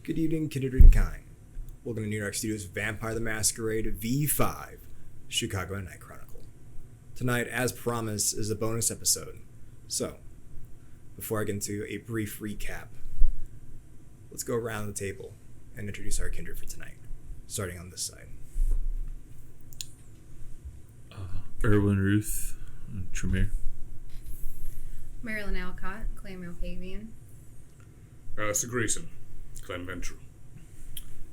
Good evening, kindred kind. Welcome to NearDark Studios Vampire the Masquerade V5 Chicago Night Chronicle. Tonight, as promised, is a bonus episode. So, before I get into a brief recap, let's go around the table and introduce our kindred for tonight, starting on this side. Erwin Ruth, Tremere. Marilyn Alcott, Clam Malkavian. Alistair Grayson, Clan Ventral.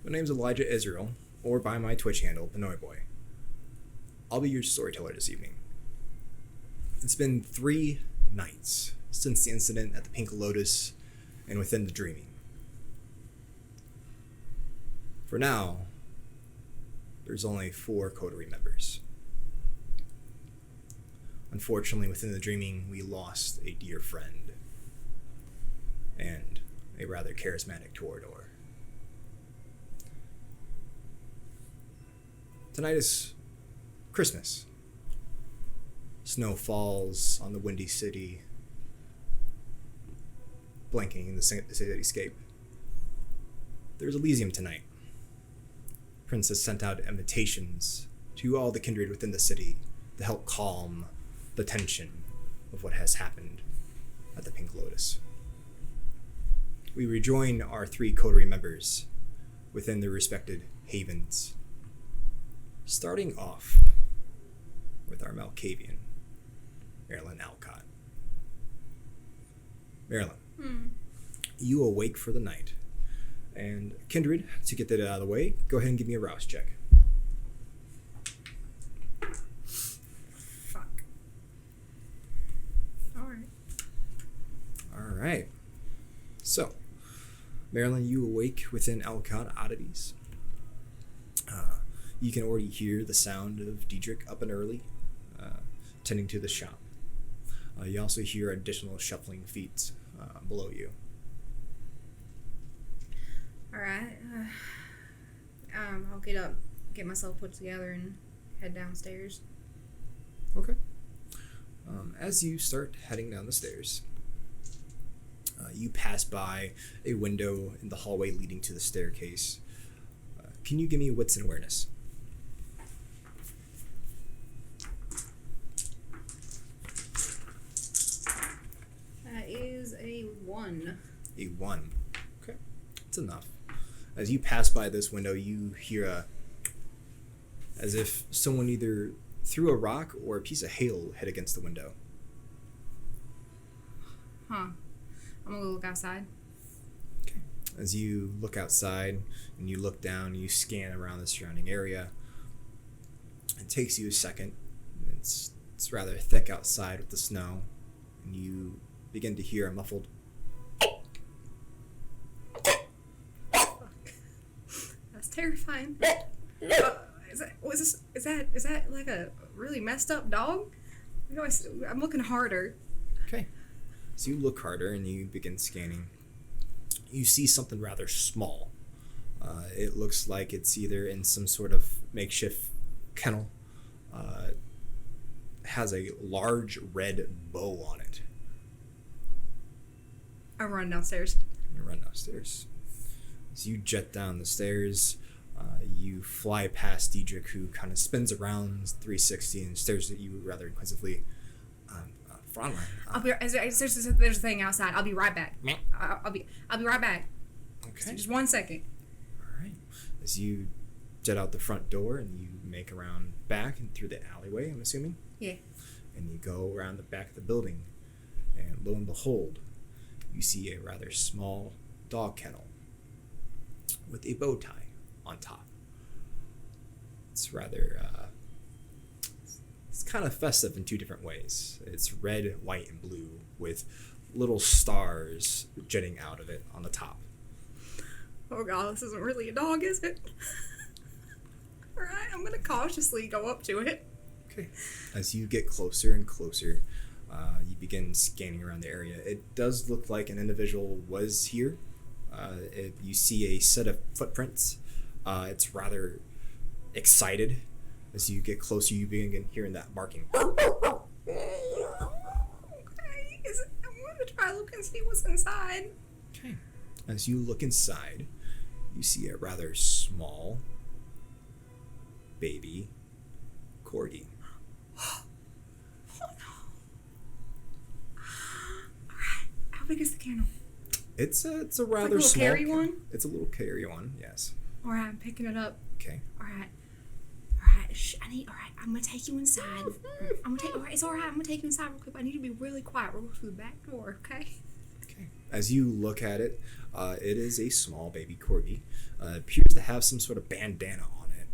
My name's Elijah Israel, or by my Twitch handle, Pinoy Boy. I'll be your storyteller this evening. It's been 3 nights since the incident at the Pink Lotus and within the Dreaming. For now, there's only 4 coterie members. Unfortunately, within the Dreaming, we lost a dear friend and a rather charismatic Toreador. Tonight is Christmas. Snow falls on the windy city, blanking in the cityscape. There's Elysium tonight. Princess sent out invitations to all the kindred within the city to help calm the tension of what has happened at the Pink Lotus. We rejoin our 3 coterie members within their respected havens, starting off with our Malkavian, Marilyn Alcott. Marilyn, you awake for the night. And kindred, to get that out of the way, go ahead and give me a rouse check. Fuck. Alright. So, Marilyn, you awake within Alcott oddities. You can already hear the sound of Diedrich up and early, tending to the shop. You also hear additional shuffling feet below you. Alright. I'll get up, get myself put together, and head downstairs. Okay. As you start heading down the stairs, you pass by a window in the hallway leading to the staircase. Can you give me wits and awareness? That is a 1. A 1. Okay. That's enough. As you pass by this window, you hear as if someone either threw a rock or a piece of hail hit against the window. Huh. I'm gonna go look outside. Okay. As you look outside and you look down, you scan around the surrounding area. It takes you a second. It's rather thick outside with the snow, and you begin to hear a muffled That's terrifying. Is that like a really messed up dog? I'm looking harder. Okay. So you look harder and you begin scanning. You see something rather small. It looks like it's either in some sort of makeshift kennel. Has a large red bow on it. I run downstairs. You run downstairs. As you jet down the stairs, you fly past Diedrich, who kind of spins around 360 and stares at you rather inquisitively. There's a thing outside. I'll be right back. I'll be right back. Okay. Just 1 second. All right. As you jet out the front door and you make around back and through the alleyway, I'm assuming. Yeah. And you go around the back of the building, and lo and behold, you see a rather small dog kennel with a bow tie on top. It's rather, it's kind of festive in 2 different ways. It's red, white, and blue with little stars jetting out of it on the top. Oh god, this isn't really a dog, is it? Alright, I'm gonna cautiously go up to it. Okay. As you get closer and closer, you begin scanning around the area. It does look like an individual was here. You see a set of footprints. It's rather excited. As you get closer, you begin hearing that barking. Okay, I'm gonna try to look and see what's inside. Okay. As you look inside, you see a rather small baby corgi. Oh no. Alright, how big is the candle? It's a Like rather a little small. carry one? It's a little carry one, yes. Alright, I'm picking it up. Okay. Alright. Alright, I'm gonna take you inside. Alright, it's alright, I'm gonna take you inside real quick, but I need you to be really quiet. We'll go through the back door, okay? Okay. As you look at it, it is a small baby corgi. It appears to have some sort of bandana on it.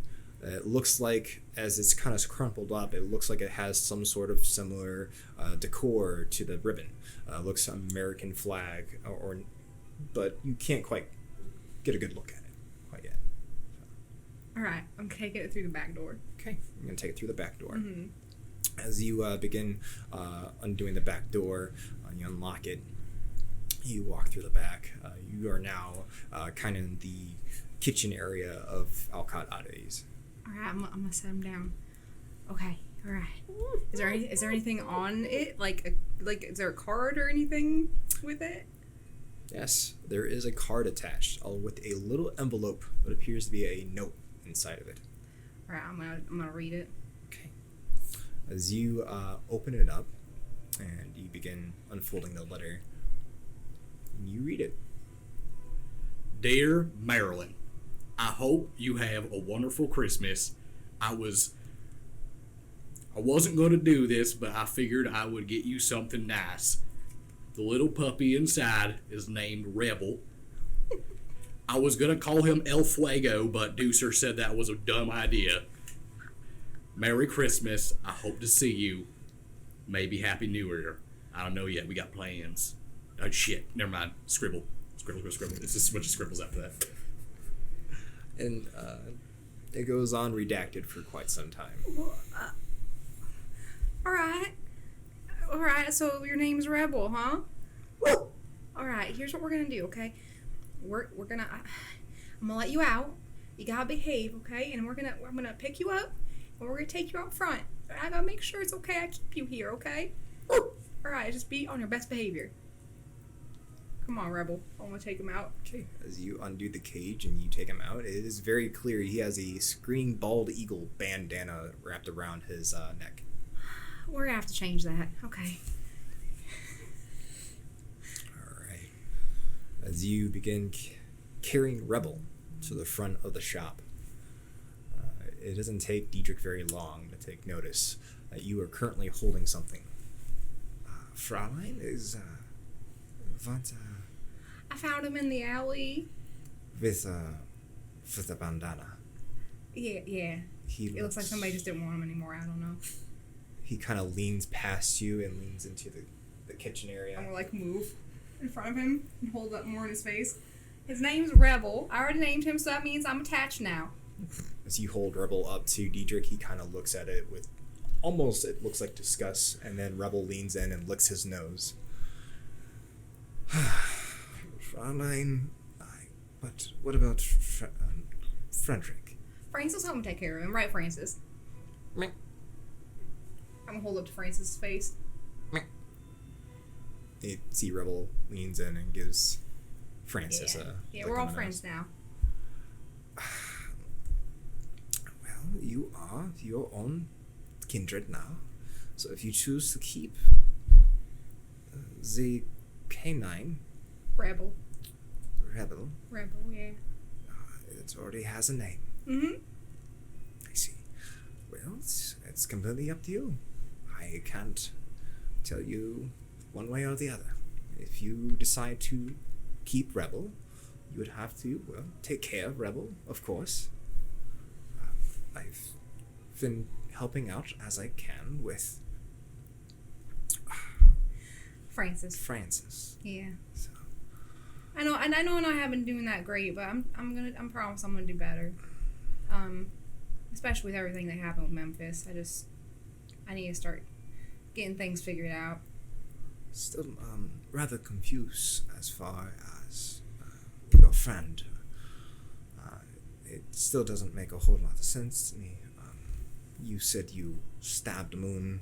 It looks like, as it's kind of crumpled up, it looks like it has some sort of similar decor to the ribbon. Looks American flag, but you can't quite get a good look at it quite yet. Alright, I'm taking it through the back door. Okay, I'm going to take it through the back door. Mm-hmm. As you begin undoing the back door, you unlock it, you walk through the back. You are now kind of in the kitchen area of Alcott Ades. Alright, I'm gonna set him down. Okay, alright. Is there anything on it? Like is there a card or anything with it? Yes, there is a card attached with a little envelope that appears to be a note inside of it. Alright, I'm gonna read it. Okay. As you open it up and you begin unfolding the letter, you read it. Dear Marilyn, I hope you have a wonderful Christmas. I wasn't going to do this, but I figured I would get you something nice. The little puppy inside is named Rebel. I was going to call him El Fuego, but Deucer said that was a dumb idea. Merry Christmas. I hope to see you. Maybe Happy New Year. I don't know yet. We got plans. Oh, shit. Never mind. Scribble. It's just a bunch of scribbles after that. And it goes on redacted for quite some time. Alright, so your name's Rebel, huh? Alright, here's what we're gonna do, okay? I'm gonna let you out. You gotta behave, okay? And I'm gonna pick you up and we're gonna take you out front. I gotta make sure it's okay I keep you here, okay? Alright, just be on your best behavior. Come on, Rebel. I'm gonna take him out. Okay, as you undo the cage and you take him out, it is very clear he has a screaming bald eagle bandana wrapped around his neck. We're gonna have to change that. Okay. Alright. As you begin carrying Rebel to the front of the shop, it doesn't take Diedrich very long to take notice that you are currently holding something. Fraulein is, what, I found him in the alley. with a bandana. Yeah. It looks like somebody just didn't want him anymore. I don't know. He kind of leans past you and leans into the kitchen area. I'm gonna like move in front of him and hold up more in his face. His name's Rebel. I already named him, so that means I'm attached now. As you hold Rebel up to Diedrich, he kind of looks at it with almost, it looks like disgust, and then Rebel leans in and licks his nose. Fraulein, but what about Frederick? Francis will help him take care of him, right, Francis? Meh. I'm gonna hold up to Francis' face. You see Rebel leans in and gives Francis a... Yeah, lick we're on all the friends nose. now. Well, you are your own kindred now. So if you choose to keep the canine Rebel, yeah. it already has a name. Mm-hmm. I see. Well, it's completely up to you. I can't tell you one way or the other. If you decide to keep Rebel, you would have to, well, take care of Rebel, of course. I've been helping out as I can with Francis. Yeah. So, I know I haven't been doing that great, but I'm promise I'm gonna do better. Especially with everything that happened with Memphis. I need to start getting things figured out. still rather confused as far as your friend. It still doesn't make a whole lot of sense to me. You said you stabbed Moon,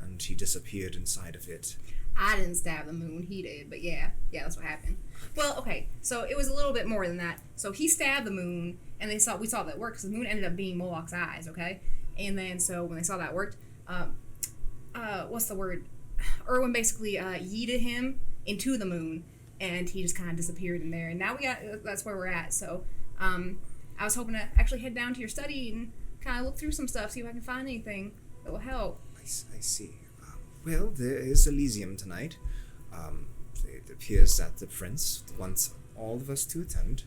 and he disappeared inside of it. I didn't stab the moon. He did, but yeah, that's what happened. Well, okay, so it was a little bit more than that. So he stabbed the moon, and we saw that work because the moon ended up being Moloch's eyes. Okay, and then so when they saw that worked, what's the word? Erwin basically yeeted him into the moon, and he just kind of disappeared in there. And now that's where we're at. So I was hoping to actually head down to your study and kind of look through some stuff, see if I can find anything that will help. I see. Well, there is Elysium tonight. It appears that the prince wants all of us to attend.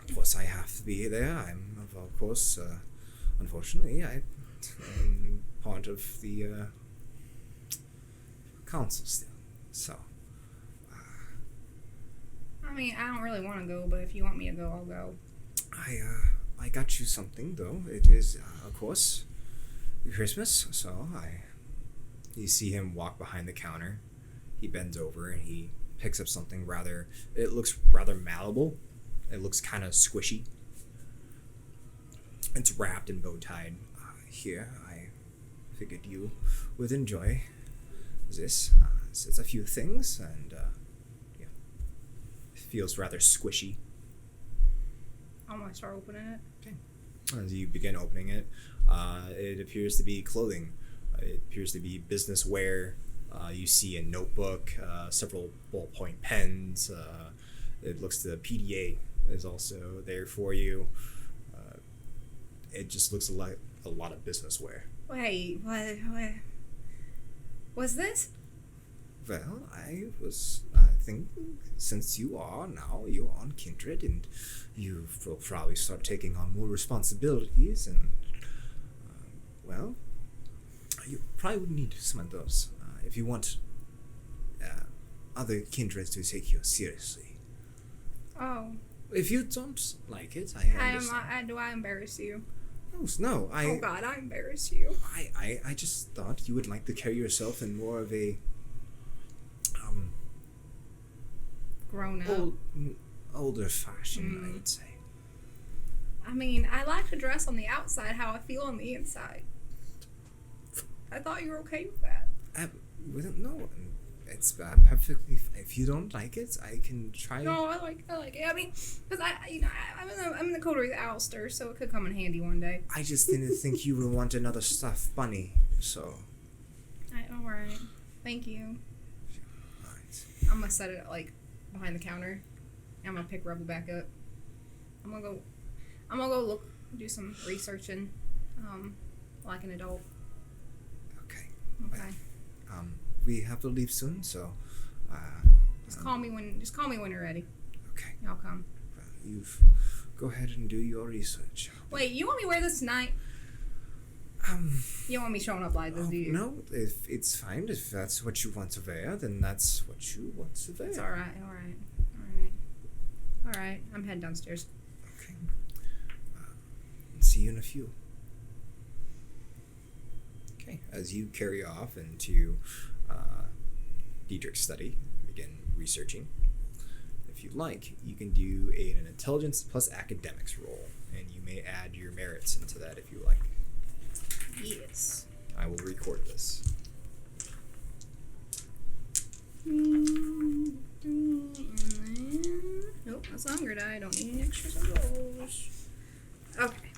Of course, I have to be there. I'm, of course, unfortunately, I'm part of the council still. So. I mean, I don't really want to go, but if you want me to go, I'll go. I got you something though. It is, of course, Christmas. So you see him walk behind the counter. He bends over and he picks up something rather. It looks rather malleable. It looks kind of squishy. It's wrapped and bow tied. Here, I figured you would enjoy this. It's a few things, and yeah, it feels rather squishy. I'm gonna start opening it. Okay. As you begin opening it, it appears to be clothing. It appears to be business wear. You see a notebook, several ballpoint pens. It looks the PDA is also there for you. It just looks like a lot of business wear. Wait, what? What's this? Well, I think since you are on Kindred and you will probably start taking on more responsibilities and, well, you probably would need some of those if you want other Kindreds to take you seriously. Oh. If you don't like it, I understand. Do I embarrass you? No, Oh God, I embarrass you. I just thought you would like to carry yourself in more of a grown up, older fashion, I would say. I mean, I like to dress on the outside how I feel on the inside. I thought you were okay with that. No, it's perfectly. If you don't like it, I can try. No, I like it. I mean, because I'm in the coterie with Alistair, so it could come in handy one day. I just didn't think you would want another stuffed bunny, so. All right. Thank you. Alright. I'm gonna set it like behind the counter. And I'm gonna pick Rebel back up. I'm gonna go do some researching, like an adult. Okay. Okay. We have to leave soon, so. Just call me when you're ready. Okay. I'll come. Well, go ahead and do your research. Wait, you want me to wear this tonight? You don't want me showing up like this, do you? No, if it's fine. If that's what you want to wear, then that's what you want to wear. It's all right. I'm heading downstairs. Okay. See you in a few. Okay. As you carry off into Diedrich's study, begin researching. If you like, you can do an intelligence plus academics roll, and you may add your merits into that if you like. Yes. I will record this. Nope, that's a hunger die. I don't need any extras of those. Okay.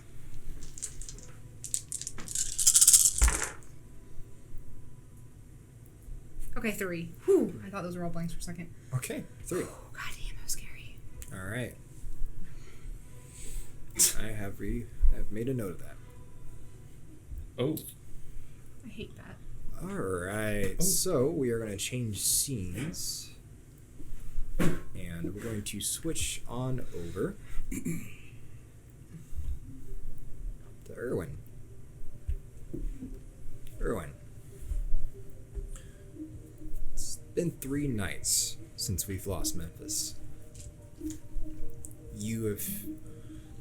Okay, 3. Whew, I thought those were all blanks for a second. Okay, 3. Oh, goddamn, that was scary. All right. I have made a note of that. Oh. I hate that. All right. So we are going to change scenes, and we're going to switch on over to Erwin. Erwin. It's been 3 nights since we've lost Memphis. You have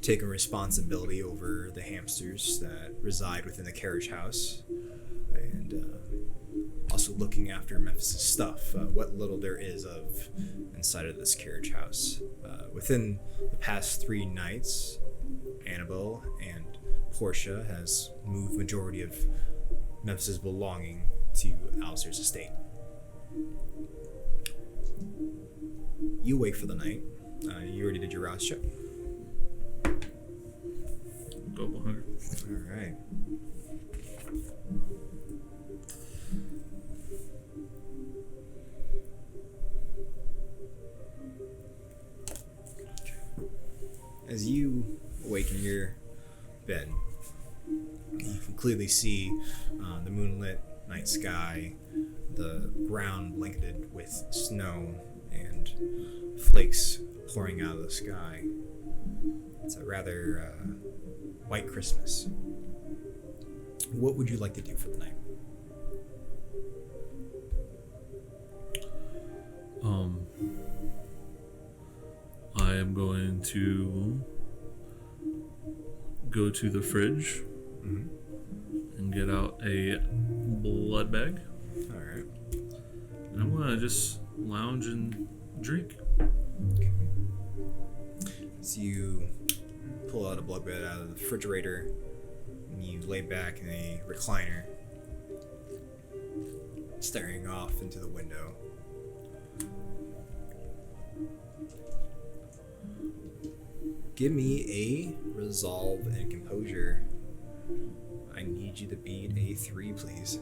taken responsibility over the hamsters that reside within the carriage house, and also looking after Memphis' stuff, what little there is of inside of this carriage house. Within the past 3 nights, Annabelle and Portia has moved majority of Memphis' belonging to Alistair's estate. You wait for the night. You already did your rouse check. Double 100. All right. As you awake in your bed, you can clearly see the moonlit night sky, the ground blanketed with snow and flakes pouring out of the sky. It's a rather white Christmas. What would you like to do for the night? I am going to go to the fridge and get out a blood bag. All right. And I'm going to just lounge and drink. Okay. So you pull out a blood bed out of the refrigerator and you lay back in a recliner, staring off into the window. Give me a resolve and composure. I need you to beat a 3, please.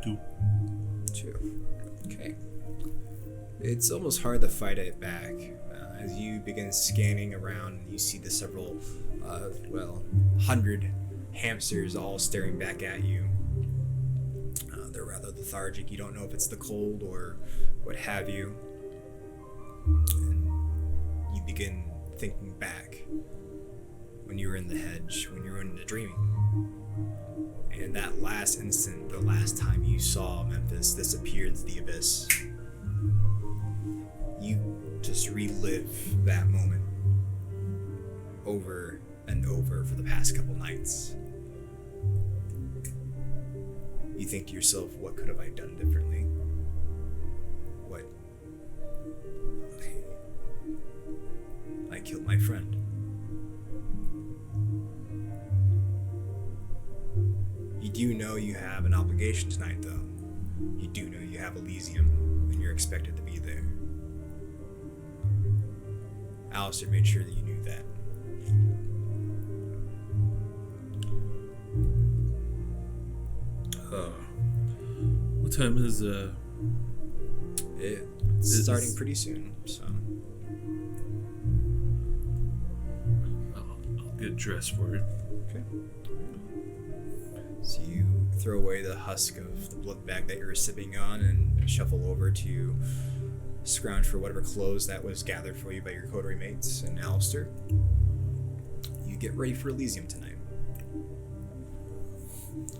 Two. 2. Okay. It's almost hard to fight it back. As you begin scanning around, you see the several, 100 hamsters all staring back at you. They're rather lethargic. You don't know if it's the cold or what have you. And you begin thinking back when you were in the hedge, when you were in the dreaming. And that last instant, the last time you saw Memphis disappear into the abyss, you just relive that moment over and over for the past couple nights. You think to yourself, what could have I done differently? What? I killed my friend. You do know you have an obligation tonight, though. You do know you have Elysium, and you're expected to be there. Alistair made sure that you knew that. What time is It's starting pretty soon, so. I'll get dressed for it. Okay. So you throw away the husk of the blood bag that you're sipping on and shuffle over to scrounge for whatever clothes that was gathered for you by your coterie mates and Alistair. You get ready for Elysium tonight.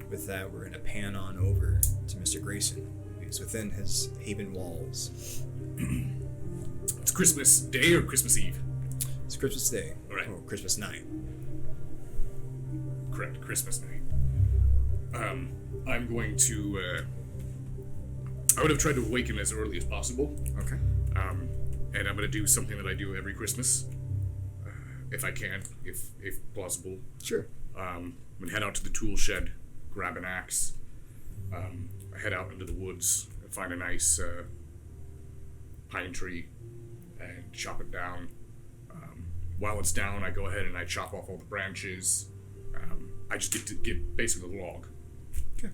With that, we're going to pan on over to Mr. Grayson, who's within his haven walls. It's Christmas Day or Christmas Eve? It's Christmas Day, All right. or Christmas night. Correct, Christmas night. I'm going to, I would have tried to awaken as early as possible. Okay. And I'm going to do something that I do every Christmas, if I can, if possible. Sure. I'm going to head out to the tool shed, grab an axe, head out into the woods, and find a nice pine tree, and chop it down. While it's down, I go ahead and I chop off all the branches. I just get basically the log. Okay.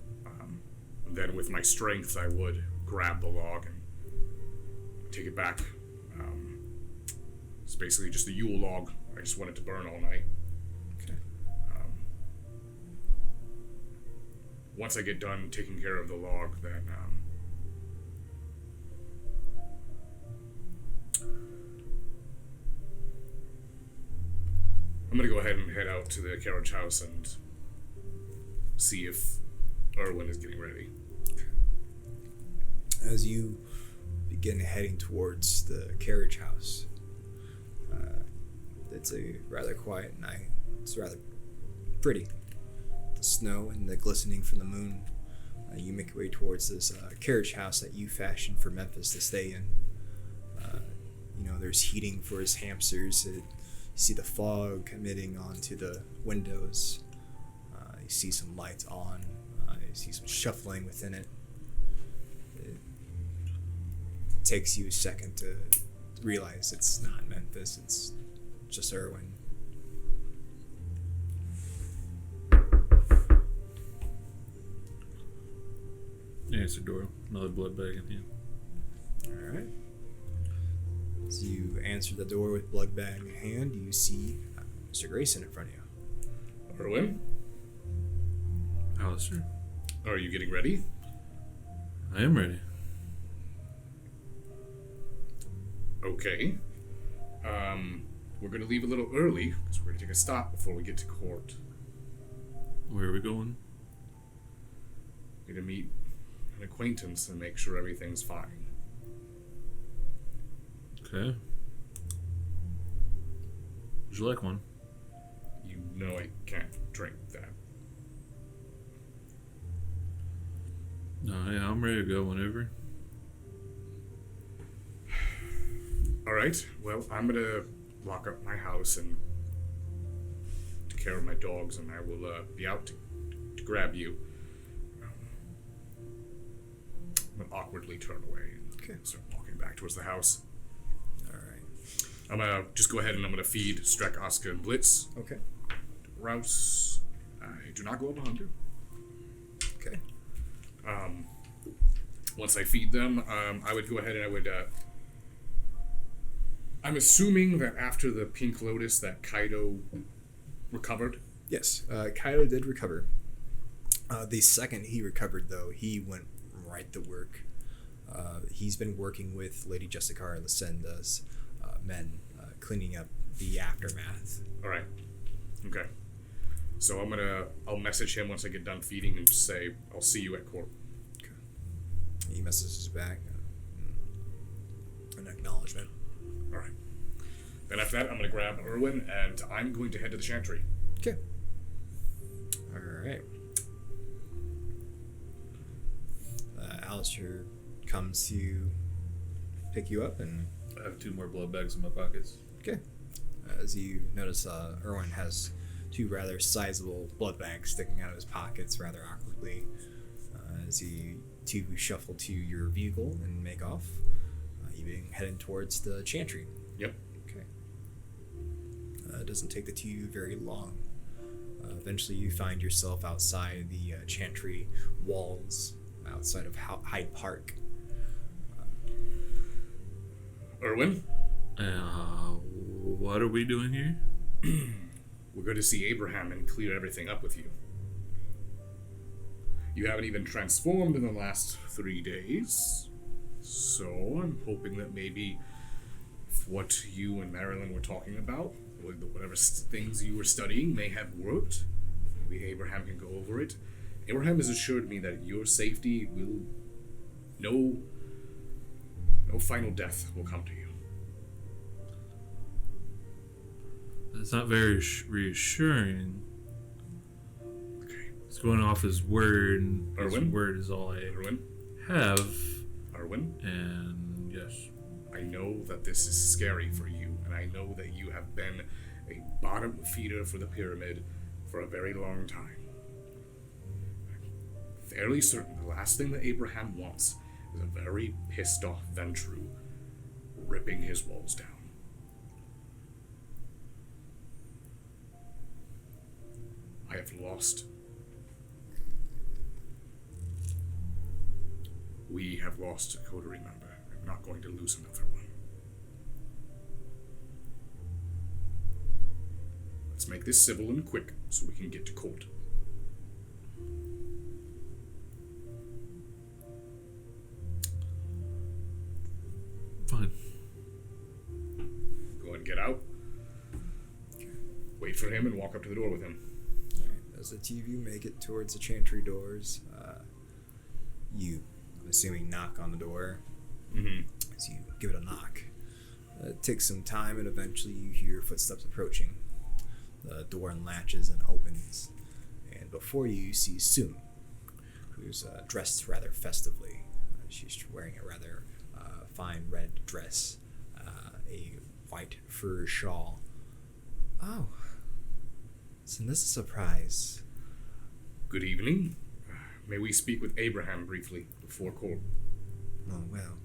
And then with my strength, I would grab the log and take it back. It's basically just a Yule log. I just want it to burn all night. Okay. Once I get done taking care of the log, then I'm gonna go ahead and head out to the carriage house and see if Erwin is getting ready. As you begin heading towards the carriage house, it's a rather quiet night. It's rather pretty. the snow and the glistening from the moon, you make your way towards this carriage house that you fashioned for Memphis to stay in. There's heating for his hamsters. You see the fog emitting onto the windows. You see some lights on. You see some shuffling within it. It takes you a second to realize it's not Memphis. It's just Irwin. Answer door. Another blood bag in here. All right. As you answer the door with blood bag in hand, you see Mr. Grayson in front of you. Irwin, Alistair, are you getting ready? I am ready. Okay. We're gonna leave a little early because we're gonna take a stop before we get to court. Where are we going? We're gonna meet an acquaintance and make sure everything's fine. Okay. Would you like one? You know I can't drink that. No, yeah, I'm ready to go whenever. Alright, well, I'm gonna lock up my house and take care of my dogs, and I will be out to grab you. I'm gonna awkwardly turn away and start walking back towards the house. Alright. I'm gonna just go ahead and I'm gonna feed Strek, Oscar, and Blitz. Okay. Rouse. I do not go up 100. Okay. Once I feed them, I would go ahead and I would. I'm assuming that after the Pink Lotus, that Kaido recovered. Yes, Kaido did recover. The second he recovered, though, he went right to work. He's been working with Lady Jessica and Lucinda's men, cleaning up the aftermath. All right. Okay. So I'll message him once I get done feeding and just say, I'll see you at court. Okay. He messages back. An acknowledgement. All right. Then after that, I'm going to grab Irwin and I'm going to head to the Chantry. Okay. Alright. Alistair comes to pick you up, and I have 2 more blood bags in my pockets. okay. As you notice, Irwin has 2 rather sizable blood bags sticking out of his pockets rather awkwardly. As you 2 shuffle to your vehicle and make off, you being heading towards the Chantry. Yep. Okay. It doesn't take the 2 very long. Eventually, you find yourself outside the Chantry walls, outside of Hyde Park. Irwin? What are we doing here? We're going to see Abraham and clear everything up with you. You haven't even transformed in the last 3 days. So I'm hoping that maybe what you and Marilyn were talking about, whatever things you were studying, may have worked. Maybe Abraham can go over it. Abraham has assured me that your safety will... No final death will come to you. It's not very reassuring. Okay. It's going off his word, and his Irwin? word is all I Irwin? have. Irwin? And yes. I know that this is scary for you, and I know that you have been a bottom feeder for the pyramid for a very long time. I'm fairly certain the last thing that Abraham wants is a very pissed off Ventru ripping his walls down. I have lost. We have lost a coterie member. I'm not going to lose another one. Let's make this civil and quick so we can get to court. Fine. Go ahead and get out. Wait for him and walk up to the door with him. Alright, as the 2 of you make it towards the Chantry doors, you, I'm assuming, knock on the door. Mm-hmm. As you give it a knock. It takes some time, and eventually you hear footsteps approaching. The door unlatches and opens, and and before you see Soon, who's dressed rather festively. She's wearing a rather fine red dress, a white fur shawl. Oh, so this is a surprise. Good evening. May we speak with Abraham briefly before court? Oh, well,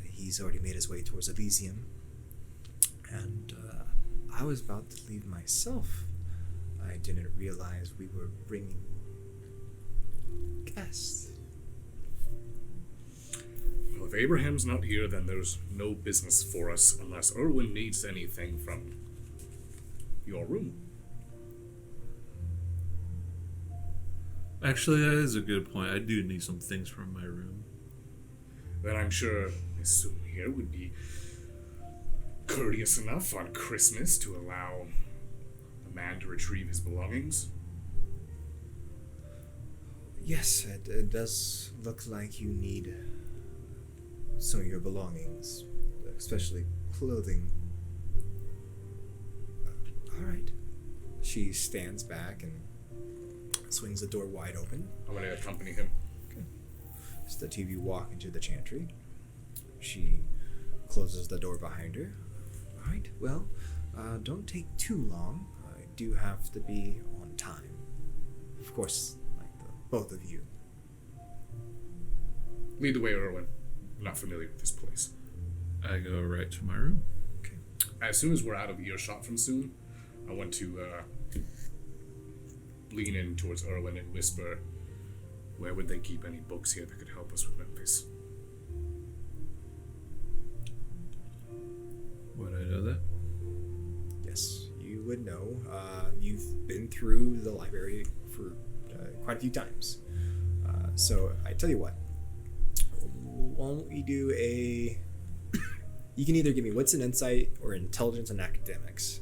he's already made his way towards Elysium. And I was about to leave myself. I didn't realize we were bringing guests. Well, if Abraham's not here, then there's no business for us unless Erwin needs anything from your room. Actually, that is a good point. I do need some things from my room. Then I'm sure Miss Soon here would be courteous enough on Christmas to allow a man to retrieve his belongings. Yes, it does look like you need some of your belongings, especially clothing. All right. She stands back and swings the door wide open. I'm going to accompany him. So the two of you walk into the chantry. She closes the door behind her. All right, well, don't take too long. I do have to be on time. Of course, like both of you. Lead the way, Erwin. I'm not familiar with this place. I go right to my room. Okay. As soon as we're out of earshot from Soon, I want to lean in towards Erwin and whisper, where would they keep any books here that could help us with Memphis? Would I know that? Yes, you would know. You've been through the library for quite a few times. So I tell you what. Why don't we do a... You can either give me wits and insight or intelligence and academics.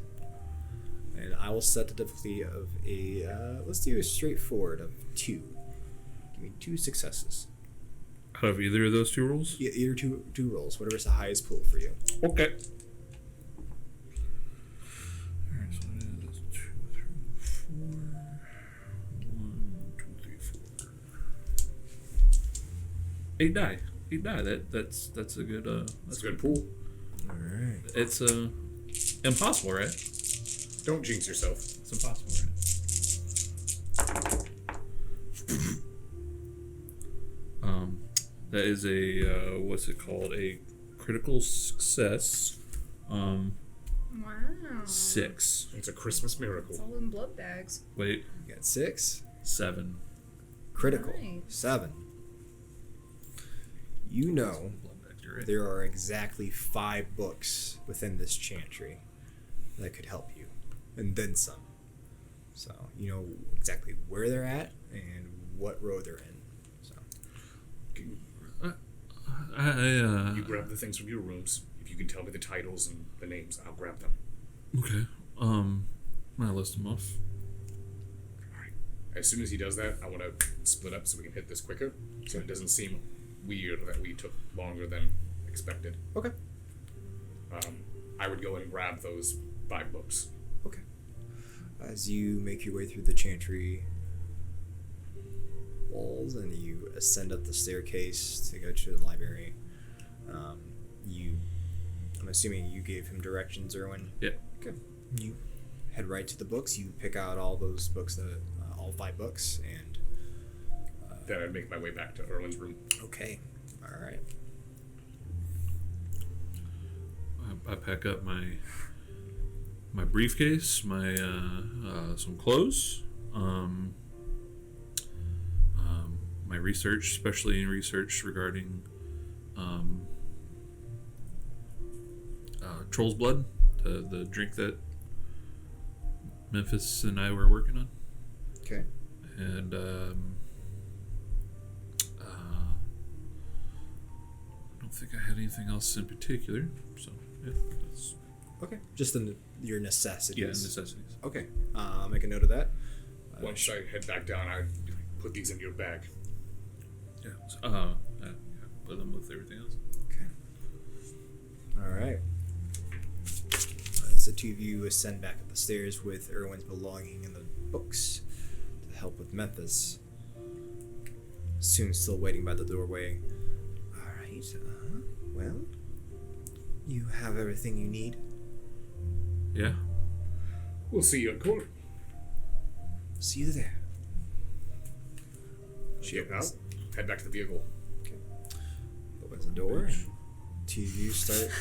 And I will set the difficulty of a... let's do a straightforward of 2. Give me 2 successes. Out of either of those two rolls? Yeah, either two rolls, whatever's the highest pool for you. Okay. Alright, so it is 2, 3, 4. 1, 2, 3, 4. 8 die. 8 die. That's a good That's a good pool. Alright. it's impossible, right? Don't jinx yourself. It's impossible, right? That is a what's it called? A critical success. Wow. 6. It's a Christmas miracle. It's all in blood bags. Wait, You got 6. 7. Critical. Nice. 7. You know Blood bags, you're right. there are exactly 5 books within this chantry that could help you, and then some. So you know exactly where they're at and what row they're in. So You grab the things from your rooms. If you can tell me the titles and the names, I'll grab them. Okay. I list them off. Alright. As soon as he does that, I want to split up so we can hit this quicker, so it doesn't seem weird that we took longer than expected. okay. I would go and grab those 5 books. Okay. As you make your way through the chantry walls and you ascend up the staircase to go to the library, I'm assuming you gave him directions, Erwin? Yeah. Okay. You head right to the books. You pick out all those books, all 5 books, and Then I'd make my way back to Erwin's room. okay. All right. I pack up my briefcase, my some clothes, my research, especially in research regarding troll's blood, the drink that Memphis and I were working on, Okay. and I don't think I had anything else in particular. So yeah, that's Okay. Just your necessities. necessities. Okay. I'll make a note of that. Once I head back down, I put these in your bag. Yeah. Put them with everything else. Okay. All right. As the two of you ascend back up the stairs with Erwin's belonging and the books to help with Memphis. Soon, still waiting by the doorway. Alright, well, you have everything you need. Yeah. We'll see you at court. See you there. She out. Head back to the vehicle. Okay. Opens the door, and two of you start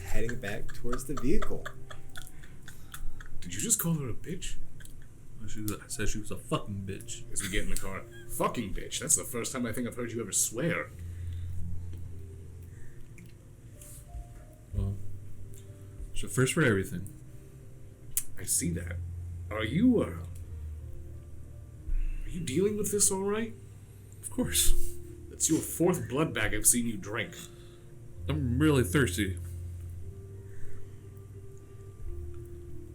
heading back towards the vehicle. Did you just call her a bitch? I said she was a fucking bitch. As we get in the car, fucking bitch. That's the first time I think I've heard you ever swear. Well, it's a first for everything. I see that. Are you dealing with this all right? Of course. That's your fourth blood bag I've seen you drink. I'm really thirsty.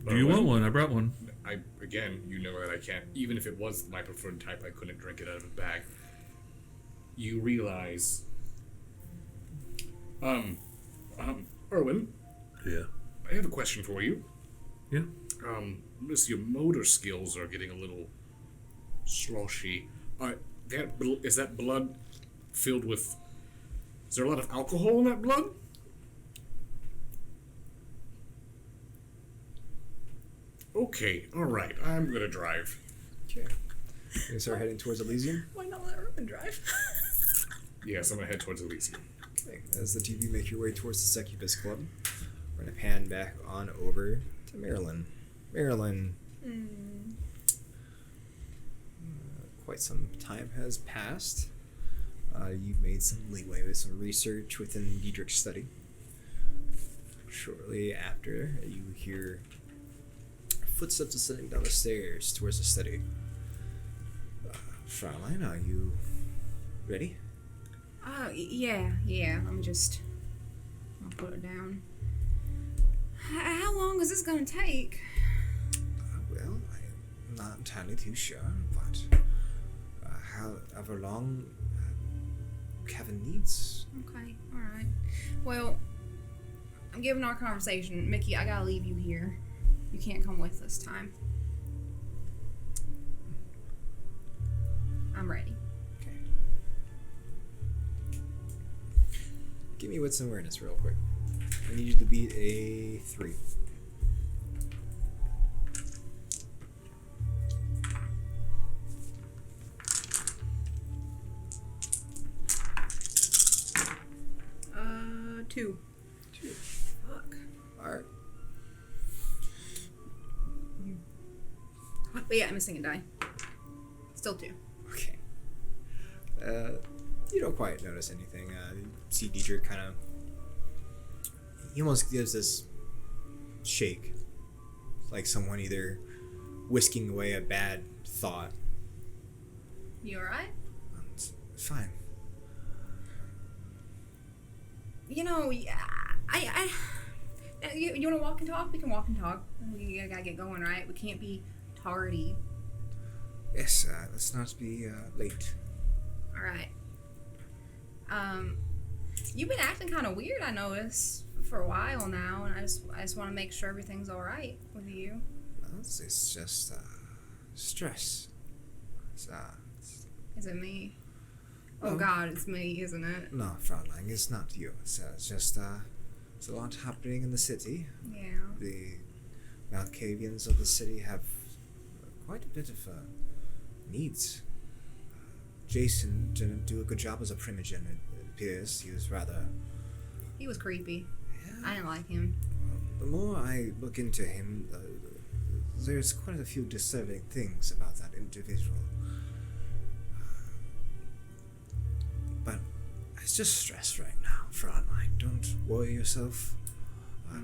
Do you want one? I brought one. Again, you know that I can't. Even if it was my preferred type, I couldn't drink it out of a bag. You realize, Erwin, Yeah. I have a question for you. Yeah. Miss, your motor skills are getting a little sloshy. Is that blood filled with? Is there a lot of alcohol in that blood? Okay, all right. I'm gonna drive. Okay. You start heading towards Elysium. Why not let Urban drive? Yes, I'm gonna head towards Elysium. Okay. As the TV make your way towards the Succubus Club, we're gonna pan back on over to Maryland. Maryland. Quite some time has passed. You've made some leeway with some research within NearDark's study. Shortly after, you hear footsteps ascending down the stairs towards the study. Fraulein, are you ready? Yeah. I'll put it down. How long is this gonna take? Well, I'm not entirely too sure, but however long Kevin needs. Okay, alright. Well, given our conversation, Mickey, I gotta leave you here. You can't come with this time. I'm ready. Okay. Give me wits and awareness real quick. I need you to beat a 3. Two. 2. Fuck. Alright. But yeah, I'm missing a die. Still 2. Okay. You don't quite notice anything. You see Dietrich kind of... He almost gives this shake. Like someone either whisking away a bad thought. You alright? It's fine. You know, yeah, you want to walk and talk? We can walk and talk. We gotta get going, right? We can't be tardy. Yes, let's not be late. All right. You've been acting kind of weird, I noticed, for a while now, and I just want to make sure everything's all right with you. It's just stress. Is it me? Oh God, it's me, isn't it? No, Fraulein, it's not you. It's just it's a lot happening in the city. Yeah. The Malkavians of the city have quite a bit of needs. Jason didn't do a good job as a primogen, it appears. He was creepy. Yeah. I didn't like him. The more I look into him, there's quite a few disturbing things about that individual. But it's just stress right now, Fraulein. Don't worry yourself.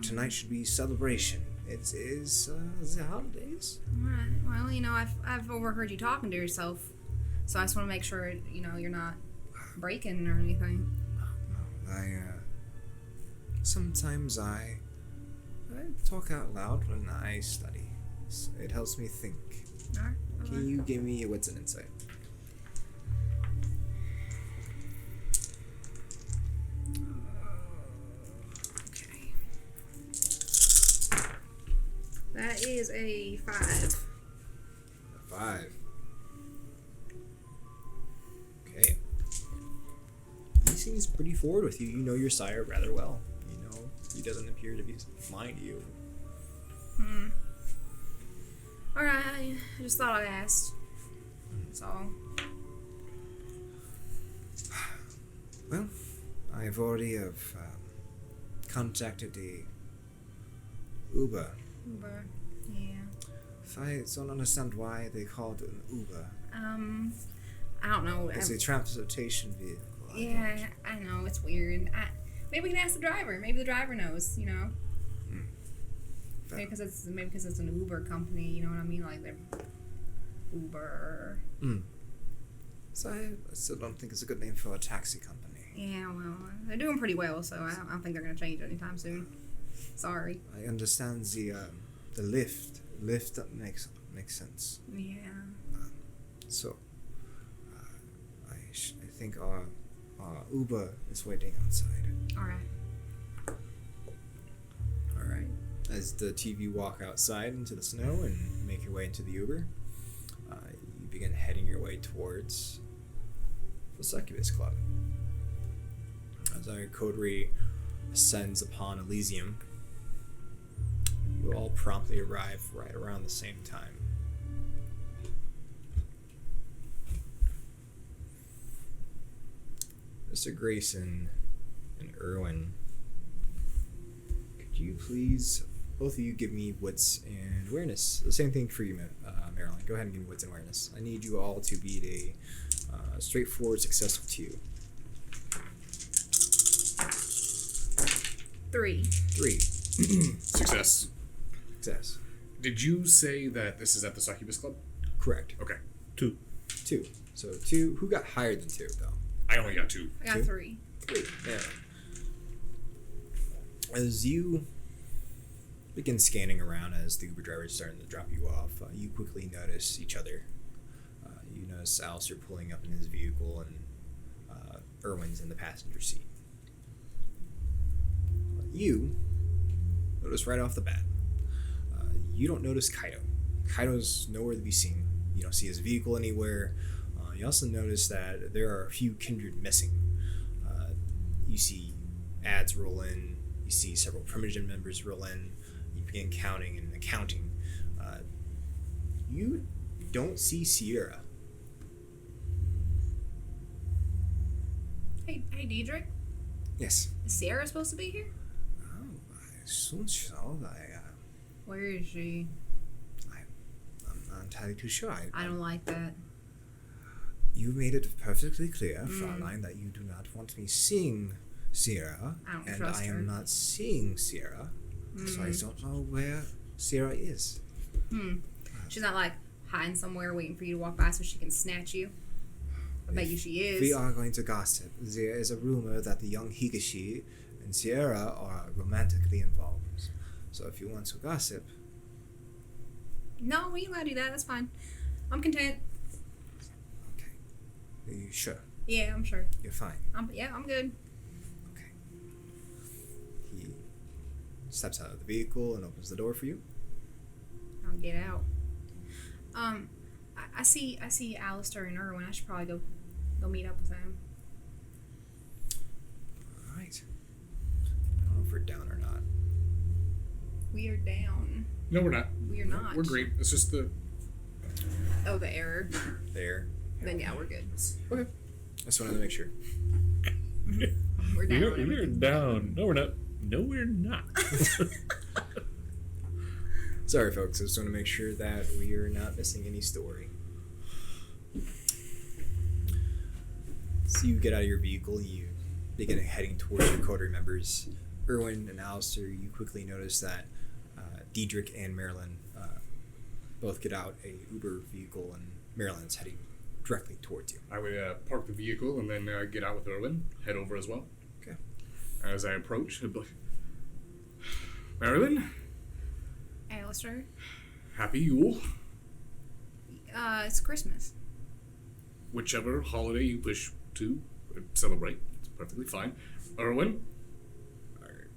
Tonight should be celebration. It is the holidays. Alright. Well, you know, I've overheard you talking to yourself, so I just want to make sure, you know, you're not breaking or anything. No. Sometimes I talk out loud when I study. It helps me think. Alright. Can you give me what's an insight? Okay. That is a 5. A 5. seems pretty forward with you. You know your sire rather well. You know he doesn't appear to be lying to you. Alright, I just thought I'd ask. That's all. Well, I've already contacted the Uber. Uber. Yeah. If I don't understand why they called it an Uber. I don't know. It's a transportation vehicle. Yeah, I know. It's weird. Maybe we can ask the driver. Maybe the driver knows, you know? Maybe because it's an Uber company, you know what I mean? Like, they're Uber. So I still don't think it's a good name for a taxi company. Yeah, well, they're doing pretty well, so I don't think they're going to change anytime soon. Sorry. I understand the lift. Lift that makes sense. Yeah. So I think our Uber is waiting outside. Alright. All right. As the two of you walk outside into the snow and make your way into the Uber, you begin heading your way towards the Succubus Club. As our coterie ascends upon Elysium, you all promptly arrive right around the same time. Mr. Grayson and Erwin, could you please, both of you, give me wits and awareness? The same thing for you, Marilyn. Go ahead and give me wits and awareness. I need you all to beat a straightforward success of 2. 3. 3. Success. Success. Did you say that this is at the Succubus Club? Correct. Okay. 2. 2. So 2. Who got higher than 2, though? I only got 2. I got 2? 3. 3. Yeah. As you begin scanning around, as the Uber driver is starting to drop you off, you quickly notice each other. You notice Alistair pulling up in his vehicle, and Erwin's in the passenger seat. You notice right off the bat. You don't notice Kaido. Kaido's nowhere to be seen. You don't see his vehicle anywhere. You also notice that there are a few kindred missing. You see ads roll in. You see several Primogen members roll in. You begin counting and accounting. You don't see Sierra. Hey, Diedrich? Yes. Is Sarah supposed to be here? Oh, I assume so. Where is she? I'm not entirely too sure. I don't like that. You made it perfectly clear, Fraulein, that you do not want me seeing Sierra. I don't and trust I am her. not seeing Sierra, so I don't know where Sierra is. She's not like hiding somewhere waiting for you to walk by so she can snatch you. I bet you she is. We are going to gossip. There is a rumor that the young Higashi and Sierra are romantically involved. So if you want to gossip... No, we ain't allowed to do that. That's fine. I'm content. Okay. Are you sure? Yeah, I'm sure. You're fine. I'm good. Okay. He steps out of the vehicle and opens the door for you. I'll get out. I see Alistair and Erwin. I should probably go meet up with them. Alright. I don't know if we're down or not. We are down. No, we're not. We are not. We're great. It's just the... Oh, the error. There. Then yeah, we're good. Okay. I just wanted to make sure. We're down. on We're everything. down. No, we're not. No, we're not. Sorry, folks. I just want to make sure that we are not missing any story. So you get out of your vehicle, you begin heading towards your coterie members. Erwin and Alistair, you quickly notice that Diedrich and Marilyn both get out a Uber vehicle, and Marilyn's heading directly towards you. I would park the vehicle and then get out with Erwin, head over as well. Okay. As I approach, I'd be like, Marilyn, Alistair. happy Yule. It's Christmas. Whichever holiday you wish to celebrate, it's perfectly fine. Erwin, are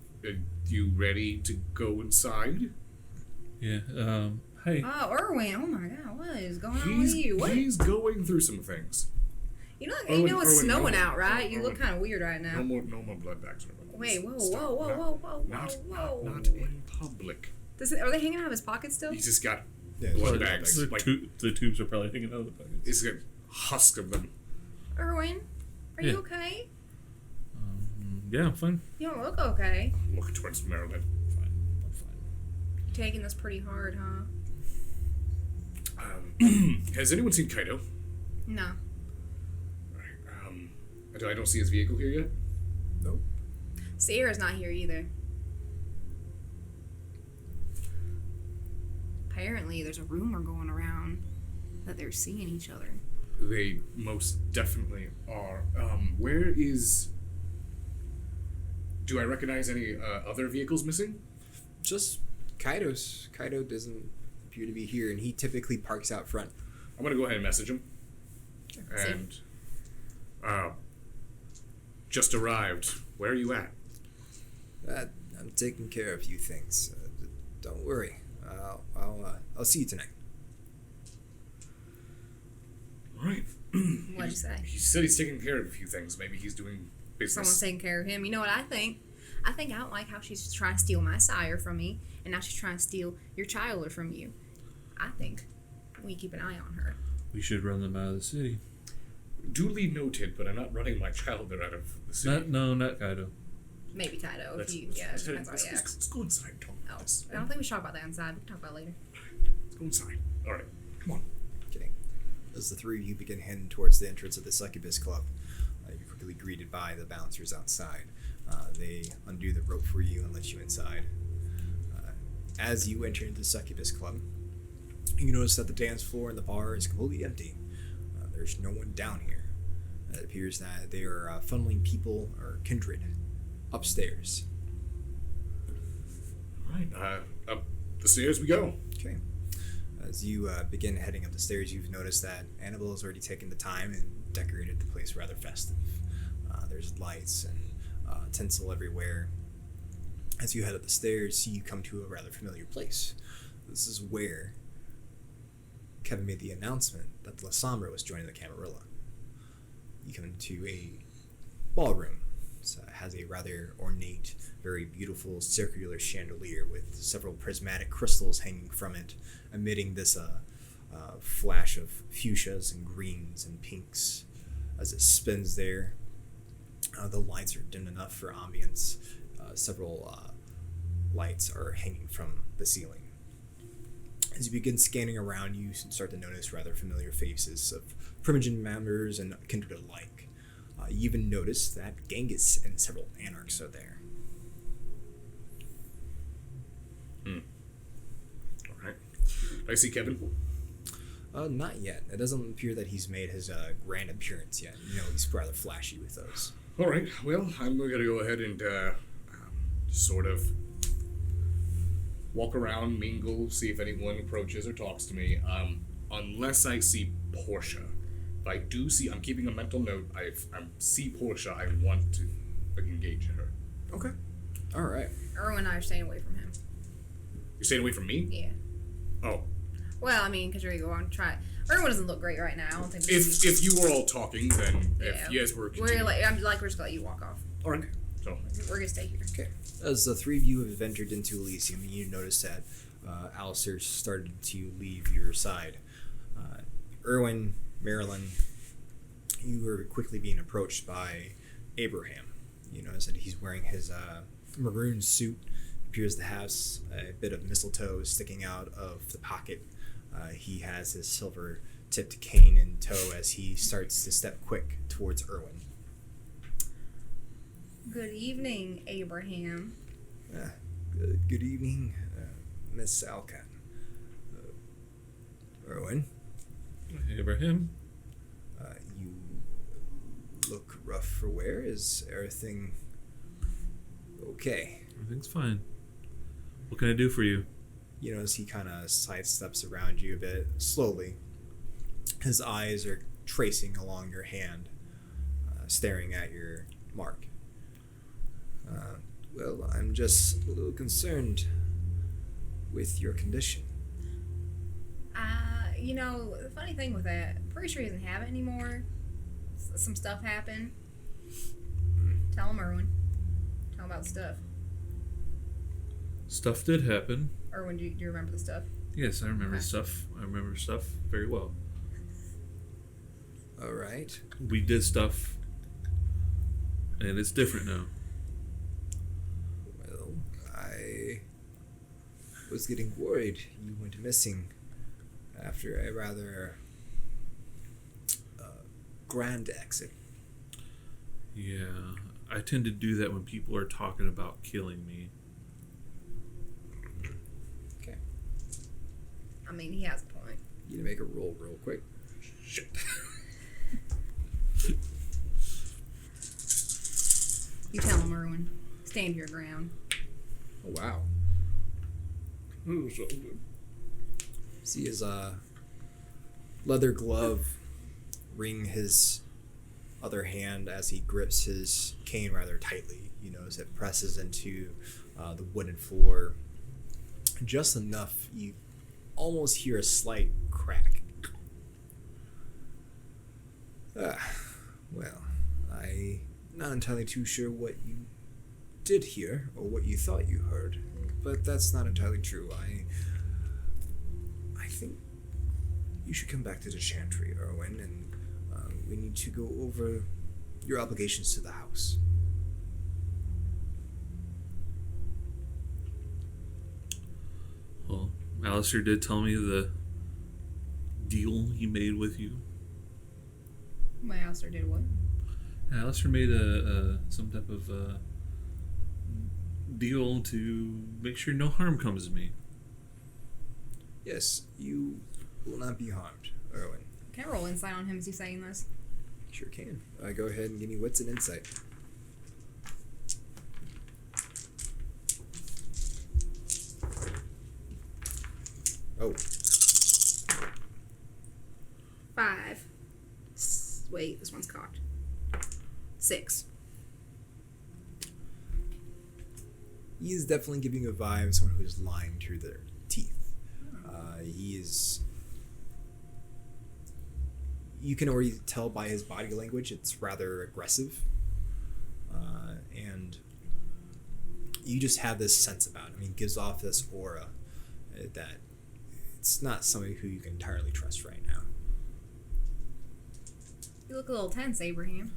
you ready to go inside? Yeah. Hey. Oh, Erwin. Oh my God, what is going on with you? What? He's going through some things. You know, Erwin, it's Erwin, snowing no. out, right? You look Erwin. kind of weird right now. No more blood bags. Wait, whoa, Stop. whoa, whoa, Not- whoa, whoa, Not, whoa, whoa. not in public. Are they hanging out of his pocket still? He's just got Yeah, blood blood bags. The, Like, the tubes are probably hanging out of the pockets. it's a husk of them. Erwin, are Yeah. you okay? Yeah, I'm fine. You don't look okay. Look towards Maryland. Fine. I'm fine. You're taking this pretty hard, huh? Has anyone seen Kaido? No. I don't see his vehicle here yet. Nope. Sierra's not here either. Apparently, there's a rumor going around that they're seeing each other. They most definitely are. Where is... Do I recognize any other vehicles missing? Just Kaido's. Kaido doesn't appear to be here, and he typically parks out front. I'm gonna go ahead and message him. Same. And, just arrived. Where are you at? I'm taking care of a few things. Don't worry. I'll see you tonight. All right. What'd you say? He said he's taking care of a few things. Maybe he's doing business. Someone's taking care of him. You know what I think? I think I don't like how she's trying to steal my sire from me, and now she's trying to steal your child from you. I think we keep an eye on her. We should run them out of the city. Duly noted, but I'm not running my child out of the city. Not Kaido. Maybe Kaido. Let's It depends on how he acts. let's go inside and talk Oh, about this. I don't think we should talk about that inside. We can talk about it later. Let's go inside. All right. Come on. Okay. As the three of you begin heading towards the entrance of the Succubus Club, you're quickly greeted by the bouncers outside. They undo the rope for you and let you inside. As you enter into the Succubus Club, you notice that the dance floor and the bar is completely empty. There's no one down here. It appears that they are funneling people or kindred upstairs. All right. Up the stairs we go. Okay. As you begin heading up the stairs, you've noticed that Annabelle has already taken the time and decorated the place rather festive. There's lights and tinsel everywhere. As you head up the stairs, you come to a rather familiar place. This is where Kevin made the announcement that La Sombra was joining the Camarilla. You come into a ballroom. It has a rather ornate, very beautiful circular chandelier with several prismatic crystals hanging from it, emitting this flash of fuchsias and greens and pinks. As it spins there, the lights are dim enough for ambience. Several lights are hanging from the ceiling. As you begin scanning around, you start to notice rather familiar faces of Primogen members and kindred alike. You even notice that Genghis and several anarchs are there. All right. I see Kevin. Not yet. It doesn't appear that he's made his grand appearance yet. You know, he's rather flashy with those. All right. Well, I'm going to go ahead and sort of walk around, mingle, see if anyone approaches or talks to me. Unless I see Portia. If I do see, I'm keeping a mental note. I see Portia, I want to engage her. Okay. All right. Erwin and I are staying away from him. You're staying away from me? Yeah. Oh. Well, I mean, because you're going to try. Erwin doesn't look great right now. I don't think. If you were all talking, then Yeah. if you guys were We're continuing. like, we're just gonna let you walk off. All right. So, We're gonna stay here. Okay. As the three of you have entered into Elysium, you notice that Alistair started to leave your side. Erwin, Marilyn, you were quickly being approached by Abraham. You notice that he's wearing his maroon suit, appears to have a bit of mistletoe sticking out of the pocket. He has his silver-tipped cane in tow as he starts to step quick towards Erwin. Good evening, Abraham. Good evening, Miss Alcan. Erwin, Abraham? you look rough for wear. Is everything okay? Everything's fine. What can I do for you? You notice he kind of sidesteps around you a bit, slowly. His eyes are tracing along your hand, staring at your mark. Well, I'm just a little concerned with your condition. You know, the funny thing with that, I'm pretty sure he doesn't have it anymore. some stuff happened. Tell him, Erwin. Tell him about the stuff. Stuff did happen. Erwin, do you remember the stuff? Yes, I remember Okay. stuff. I remember stuff very well. All right. We did stuff, and it's different now. Well, I was getting worried you went missing after a rather grand exit. Yeah, I tend to do that when people are talking about killing me. Okay. I mean, he has a point. You need to make a roll real quick. Shit. You tell him, Erwin. Stand your ground. Oh, wow. See his leather glove wring his other hand as he grips his cane rather tightly. You notice it presses into the wooden floor just enough you almost hear a slight crack. Well, I'm not entirely too sure what you did hear or what you thought you heard, but that's not entirely true. I think you should come back to the chantry, Erwin, and we need to go over your obligations to the house. Well, Alistair did tell me the deal he made with you. My Alistair did what? Alistair made some type of deal to make sure no harm comes to me. Yes, you will not be harmed, Erwin. Can I roll insight on him as he's saying this? Sure can. Go ahead and give me wits and insight. Oh, 5. Wait, this one's cocked. 6. he is definitely giving a vibe of someone who is lying through their teeth. He is. You can already tell by his body language; it's rather aggressive, and you just have this sense about him. He gives off this aura that it's not somebody who you can entirely trust right now. You look a little tense, Abraham.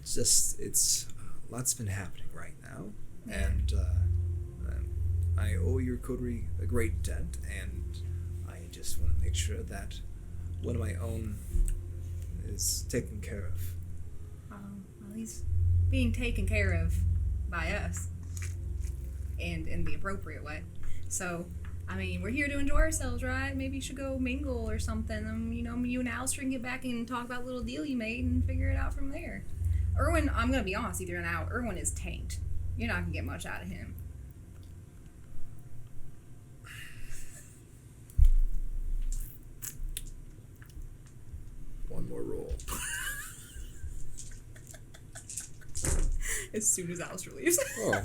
It's lots been happening right now, Yeah. and I owe your coterie a great debt, and I just want to make sure that one of my own is taken care of. Well, he's being taken care of by us, and in the appropriate way. So, I mean, we're here to enjoy ourselves, right? Maybe you should go mingle or something. You and Alistair can get back and talk about the little deal you made and figure it out from there. Erwin, I'm gonna be honest with you now. Erwin is tanked. You're not gonna get much out of him. One more roll. As soon as Alistair leaves. Oh.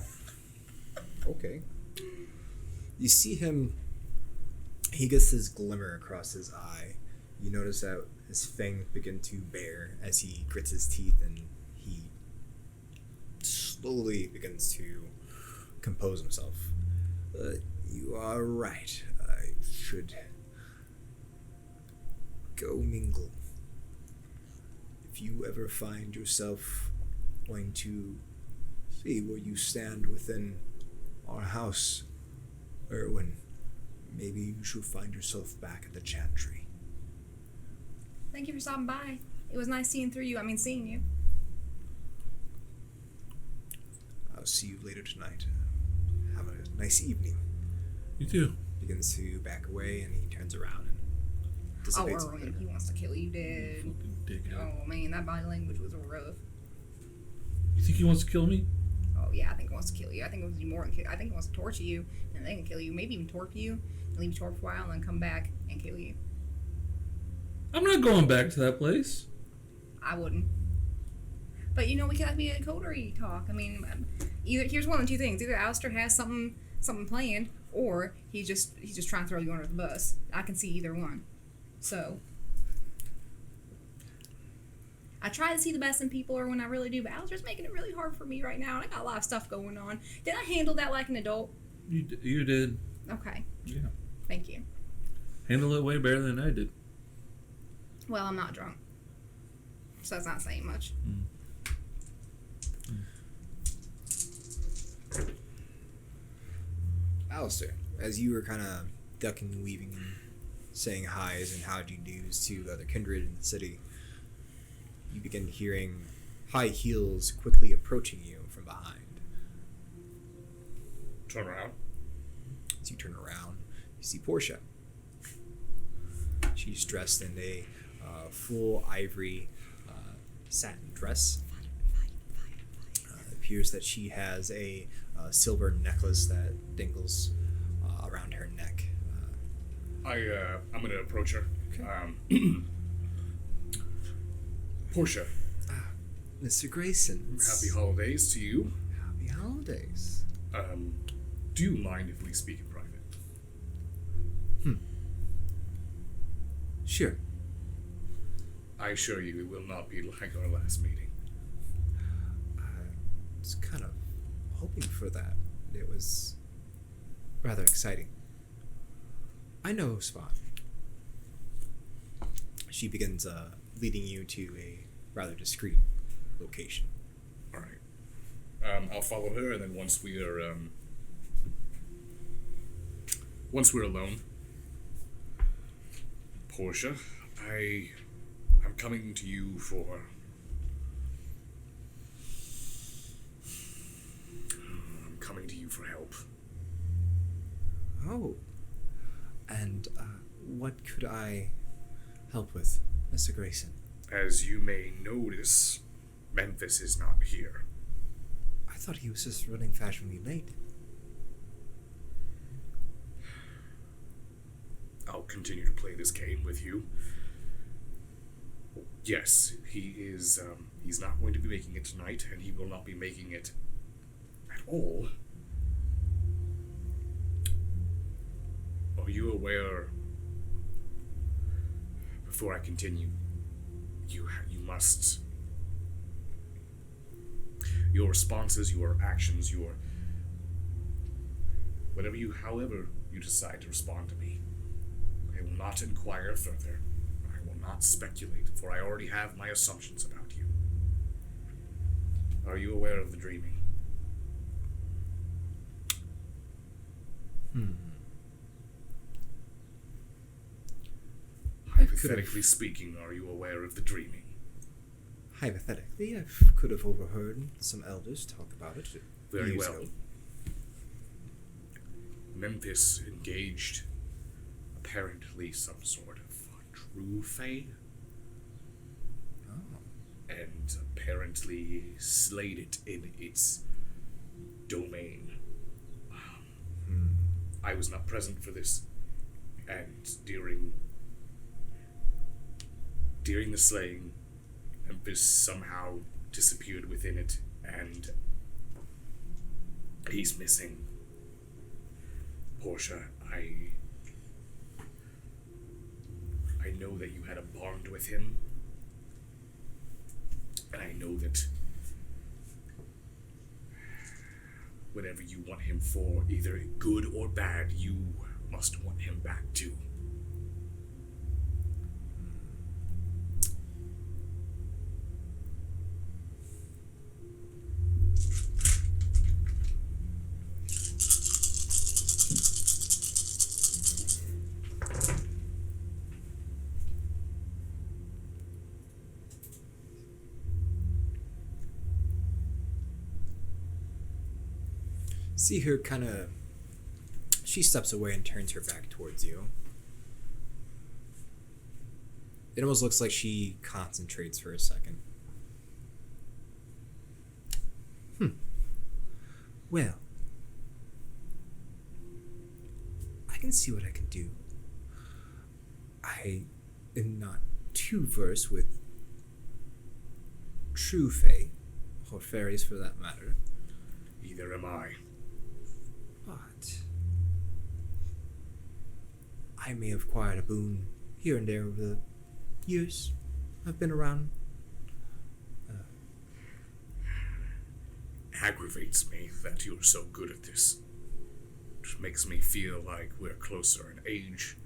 Okay. You see him. He gets this glimmer across his eye. You notice that his fangs begin to bare as he grits his teeth, and he slowly begins to compose himself. You are right. I should go mingle. If you ever find yourself wanting to see where you stand within our house, Erwin, maybe you should find yourself back at the chantry. Thank you for stopping by. It was nice seeing you. I'll see you later tonight. Have a nice evening. You too. Begins to back away, and he turns around and Oh, dissipates. Erwin, he wants to kill you, dude. Fucking dickhead. Oh man, that body language was rough. You think he wants to kill me? Oh yeah, I think he wants to kill you. I think it wants to do more than kill. I think he wants to torture you, and then kill you. Maybe even torp you, and leave you torped for a while, and then come back and kill you. I'm not going back to that place. I wouldn't. But we could be a coterie talk. I mean, either here's one of two things: either Alistair has something planned, or he's just trying to throw you under the bus. I can see either one. So I try to see the best in people, or when I really do, but Alistair's making it really hard for me right now, and I got a lot of stuff going on. Did I handle that like an adult? You did. Okay. Yeah. Thank you. Handle it way better than I did. Well, I'm not drunk, so that's not saying much. Alistair, as you were kind of ducking and weaving and saying hi's and how do you do's to other kindred in the city, you begin hearing high heels quickly approaching you from behind. Turn around. As you turn around, you see Portia. She's dressed in a full ivory satin dress. It appears that she has a silver necklace that dangles around her neck. I'm gonna approach her. Okay. Portia, Mr. Grayson. happy holidays to you. Happy holidays. Do you mind if we speak in private? Sure. I assure you it will not be like our last meeting. I was kind of hoping for that. It was rather exciting. I know Spot. She begins leading you to a rather discreet location. All right. I'll follow her, and then once we're alone, Portia, I'm coming to you for. I'm coming to you for help. Oh. And what could I help with, Mr. Grayson? As you may notice, Memphis is not here. I thought he was just running fashionably late. I'll continue to play this game with you. Yes, he is. He's not going to be making it tonight, and he will not be making it at all. Are you aware? Before I continue, you must. Your responses, your actions, however you decide to respond to me, I will not inquire further. I will not speculate, for I already have my assumptions about you. Are you aware of the dreaming? Hypothetically speaking, are you aware of the dreaming? Hypothetically, I could have overheard some elders talk about it. Very years well. ago. Memphis engaged apparently some sort of true fae, Oh. and apparently slayed it in its domain. I was not present for this, and during the slaying, Memphis somehow disappeared within it, and he's missing. Portia, I know that you had a bond with him, and I know that whatever you want him for, either good or bad, you must want him back too. See her she steps away and turns her back towards you. It almost looks like she concentrates for a second. Well, I can see what I can do. I am not too versed with true fae, or fairies for that matter. Either am I. But I may have acquired a boon here and there over the years I've been around. aggravates me that you're so good at this. It makes me feel like we're closer in age.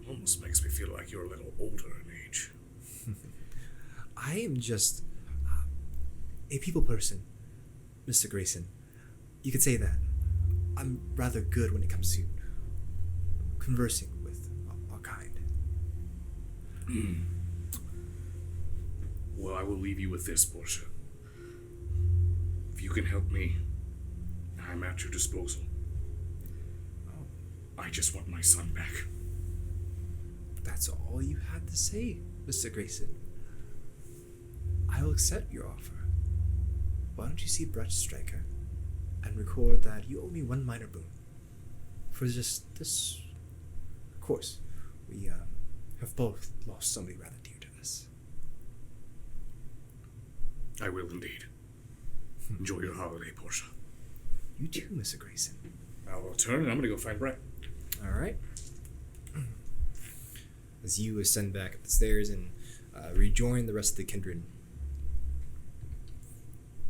Almost makes me feel like you're a little older in age. I am just a people person, Mr. Grayson. You could say that. I'm rather good when it comes to conversing with our kind. Well, I will leave you with this, Portia. If you can help me, I'm at your disposal. I just want my son back. That's all you had to say, Mr. Grayson. I will accept your offer. Why don't you see Brett Stryker and record that you owe me one minor boon for just this? Of course, we have both lost somebody rather dear to us. I will indeed. Enjoy your holiday, Portia. You too, Mr. Grayson. I'll return and I'm gonna go find Brett. All right. As you ascend back up the stairs and rejoin the rest of the kindred,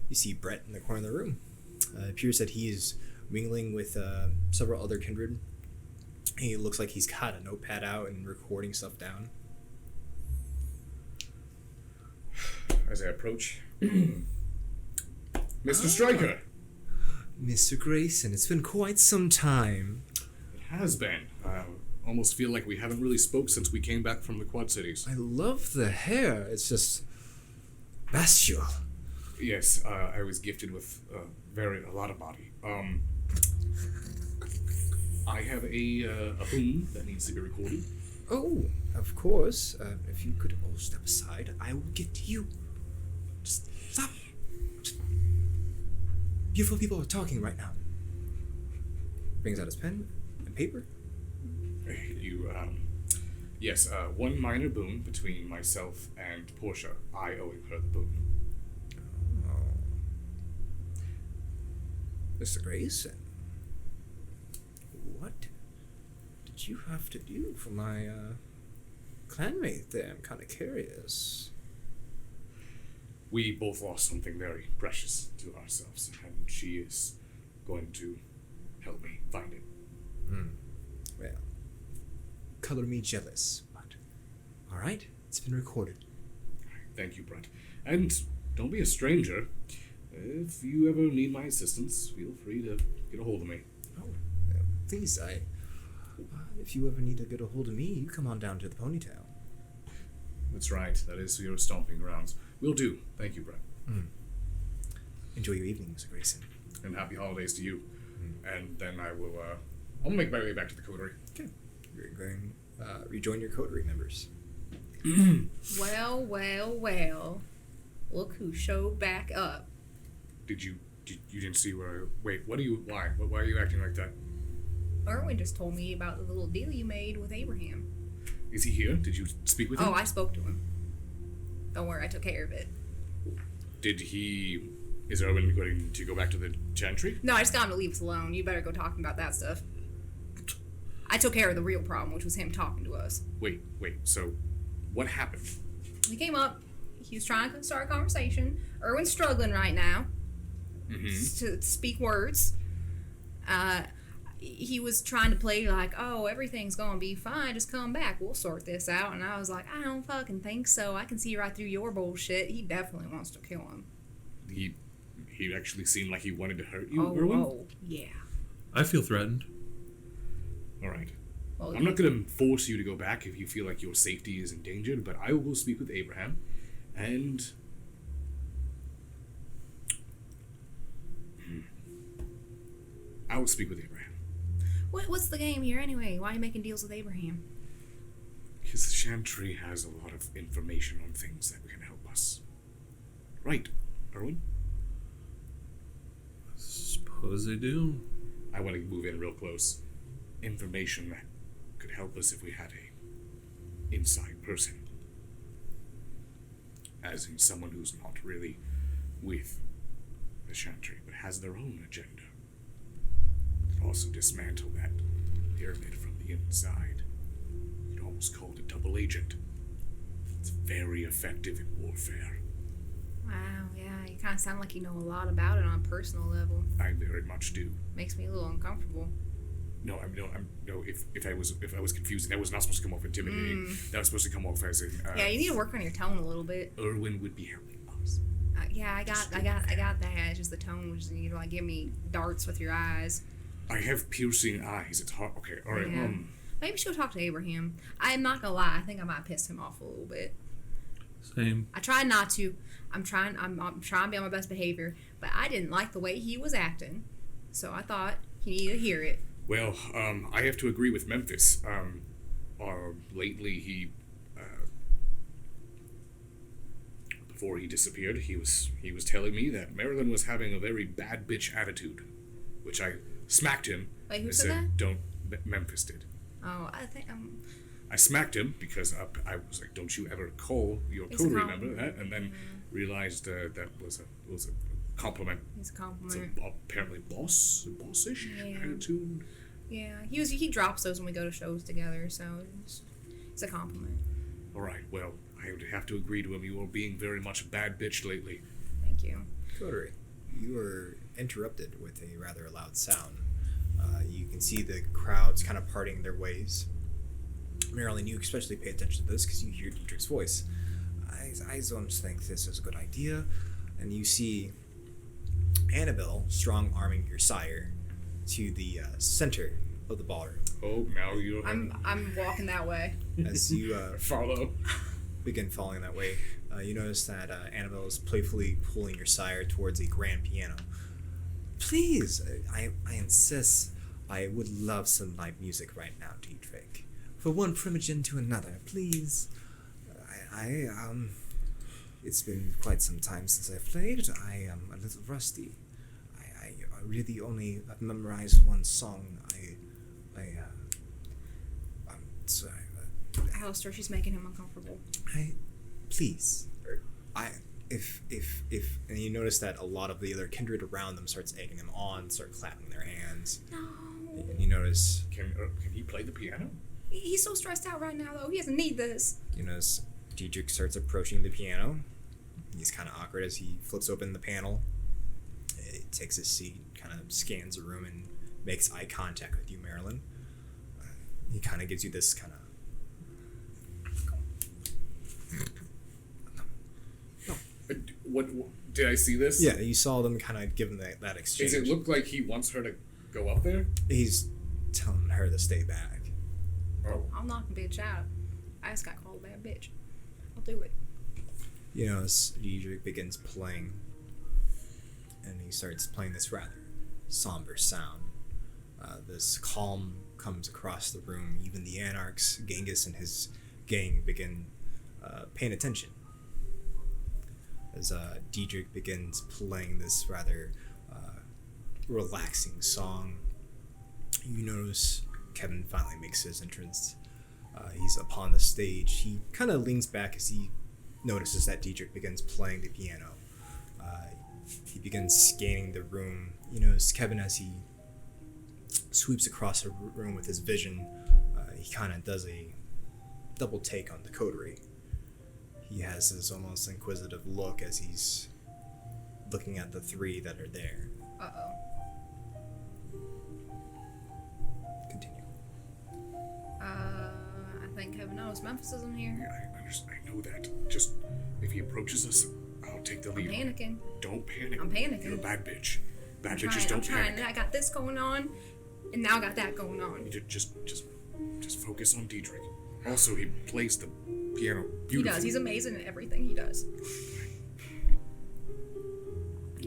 you see Brett in the corner of the room. It appears that he is mingling with several other kindred. He looks like he's got a notepad out and recording stuff down. As I approach, Mr. Stryker. Mr. Grayson, it's been quite some time. It has been. I almost feel like we haven't really spoke since we came back from the Quad Cities. I love the hair. It's just bestial. Yes, I was gifted with a lot of body. I have a boom that needs to be recorded. Oh, of course. If you could all step aside, I will get to you. Just stop. Beautiful people are talking right now. Brings out his pen and paper. Yes, one minor boon between myself and Portia. I owe her the boon. Oh. Mr. Grayson, what did you have to do for my clanmate there? I'm kind of curious. We both lost something very precious to ourselves, and she is going to help me find it. Well, color me jealous, but all right, it's been recorded. Thank you, Brett. And don't be a stranger. If you ever need my assistance, feel free to get a hold of me. Oh, please, if you ever need to get a hold of me, you come on down to the Ponytail. That's right. That is your stomping grounds. Will do. Thank you, Brett. Enjoy your evening, Mr. Grayson. And happy holidays to you. And then I'll make my way back to the coterie. Okay. You're going rejoin your coterie members. Well. Look who showed back up. You didn't see where why are you acting like that? Erwin just told me about the little deal you made with Abraham. Is he here? Did you speak with him? Oh, I spoke to him. Don't worry, I took care of it. Is Erwin going to go back to the Chantry? No, I just got him to leave us alone. You better go talking about that stuff. I took care of the real problem, which was him talking to us. Wait, so what happened? He came up, he was trying to start a conversation. Erwin's struggling right now to speak words. He was trying to play like, oh, everything's gonna be fine, just come back, we'll sort this out. And I was like, I don't fucking think so. I can see right through your bullshit. He definitely wants to kill him. He actually seemed like he wanted to hurt you, Erwin? Oh, yeah. I feel threatened. All right. Well, I'm not going to force you to go back if you feel like your safety is endangered, but I will go speak with Abraham, and I will speak with Abraham. What's the game here anyway? Why are you making deals with Abraham? Because the Chantry has a lot of information on things that can help us. Right, Erwin? Suppose they do. I want to move in real close. Information that could help us if we had a inside person. As in someone who's not really with the Chantry, but has their own agenda. Also dismantle that pyramid from the inside. You'd almost call it a double agent. It's very effective in warfare. Wow, yeah, you kind of sound like you know a lot about it on a personal level. I very much do. Makes me a little uncomfortable. No, if I was confused, that was not supposed to come off intimidating. That was supposed to come off as in. Yeah, you need to work on your tone a little bit. Erwin would be helping us. Yeah, I got that. It's just the tone, which you know, like give me darts with your eyes. I have piercing eyes. It's hard. Okay, all right. Yeah. Maybe she'll talk to Abraham. I'm not gonna lie. I think I might piss him off a little bit. Same. I try not to. I'm trying to be on my best behavior, but I didn't like the way he was acting, so I thought he needed to hear it. Well, I have to agree with Memphis. Lately he, before he disappeared, he was telling me that Marilyn was having a very bad bitch attitude, which I smacked him. Wait, who and said that? Don't. Memphis did. Oh, I think I smacked him because I was like, "Don't you ever call your coterie member that?" And then realized that was a compliment. It's a It's compliment. apparently bossish Yeah. attitude. Yeah, he drops those when we go to shows together, so it's a compliment. All right, well, I would have to agree to him. You are being very much a bad bitch lately. Thank you. Coterie, you were interrupted with a rather loud sound. You can see the crowds kind of parting their ways. Marilyn, you especially pay attention to this because you hear Dietrich's voice. I don't think this is a good idea. And you see Annabelle strong-arming your sire to the center of the ballroom. Oh, now you're... I'm walking that way. As you follow. begin falling that way, you notice that Annabelle is playfully pulling your sire towards a grand piano. Please, I insist. I would love some live music right now, Dietrich. For one primogen to another, please. It's been quite some time since I've played. I am a little rusty. I really only have memorized one song. I'm sorry. Alistair, she's making him uncomfortable. Please. If and you notice that a lot of the other kindred around them starts egging them on, start clapping their hands. No. And you notice Can he play the piano? He's so stressed out right now, though. He doesn't need this. Dietrich starts approaching the piano. He's kind of awkward as he flips open the panel. He takes his seat, kind of scans the room, and makes eye contact with you, Marilyn. He kind of gives you this kind of... What did I see this? Yeah, you saw them kind of give him that exchange. Does it look like he wants her to go up there? He's telling her to stay back. Oh. I'll knock a bitch out. I just got called a bad bitch. I'll do it. You know, as Dietrich begins playing, and he starts playing this rather somber sound. This calm comes across the room. Even the Anarchs, Genghis and his gang, begin paying attention. As Dietrich begins playing this rather relaxing song, you notice Kevin finally makes his entrance. He's upon the stage. He kind of leans back as he notices that Dietrich begins playing the piano. He begins scanning the room. You notice Kevin, as he sweeps across the room with his vision, he kind of does a double take on the coterie. He has this almost inquisitive look as he's looking at the three that are there. Uh-oh. Continue. I think Kevin knows Memphis isn't here. Yeah, I know that. Just, if he approaches us, I'll take the I'm lead. panicking. Don't panic. I'm panicking. You're a bad bitch. Bad I'm bitches don't trying. panic. I got this going on, and now I got that going on. You need to just focus on Dietrich. Also, he plays the piano beautifully. He does. He's amazing at everything he does.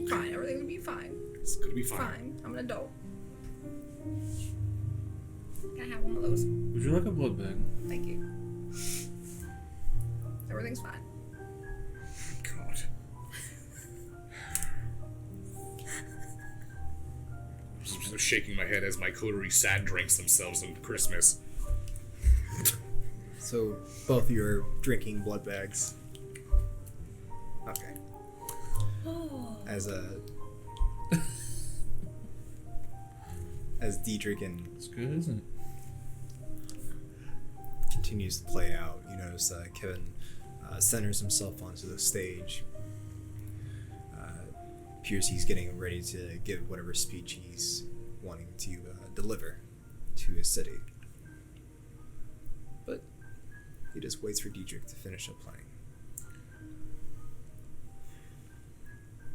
Fine. Everything will be fine. It's gonna be fine. Fine. I'm an adult. Can I have one of those? Would you like a blood bag? Thank you. Everything's fine. God. I'm just shaking my head as my coterie sad drinks themselves on Christmas. So both of you are drinking blood bags. Okay. As Dietrich and It's good, isn't it? continues to play out, you notice Kevin centers himself onto the stage. appears he's getting ready to give whatever speech he's wanting to deliver to his city. But he just waits for Diedrich to finish up playing.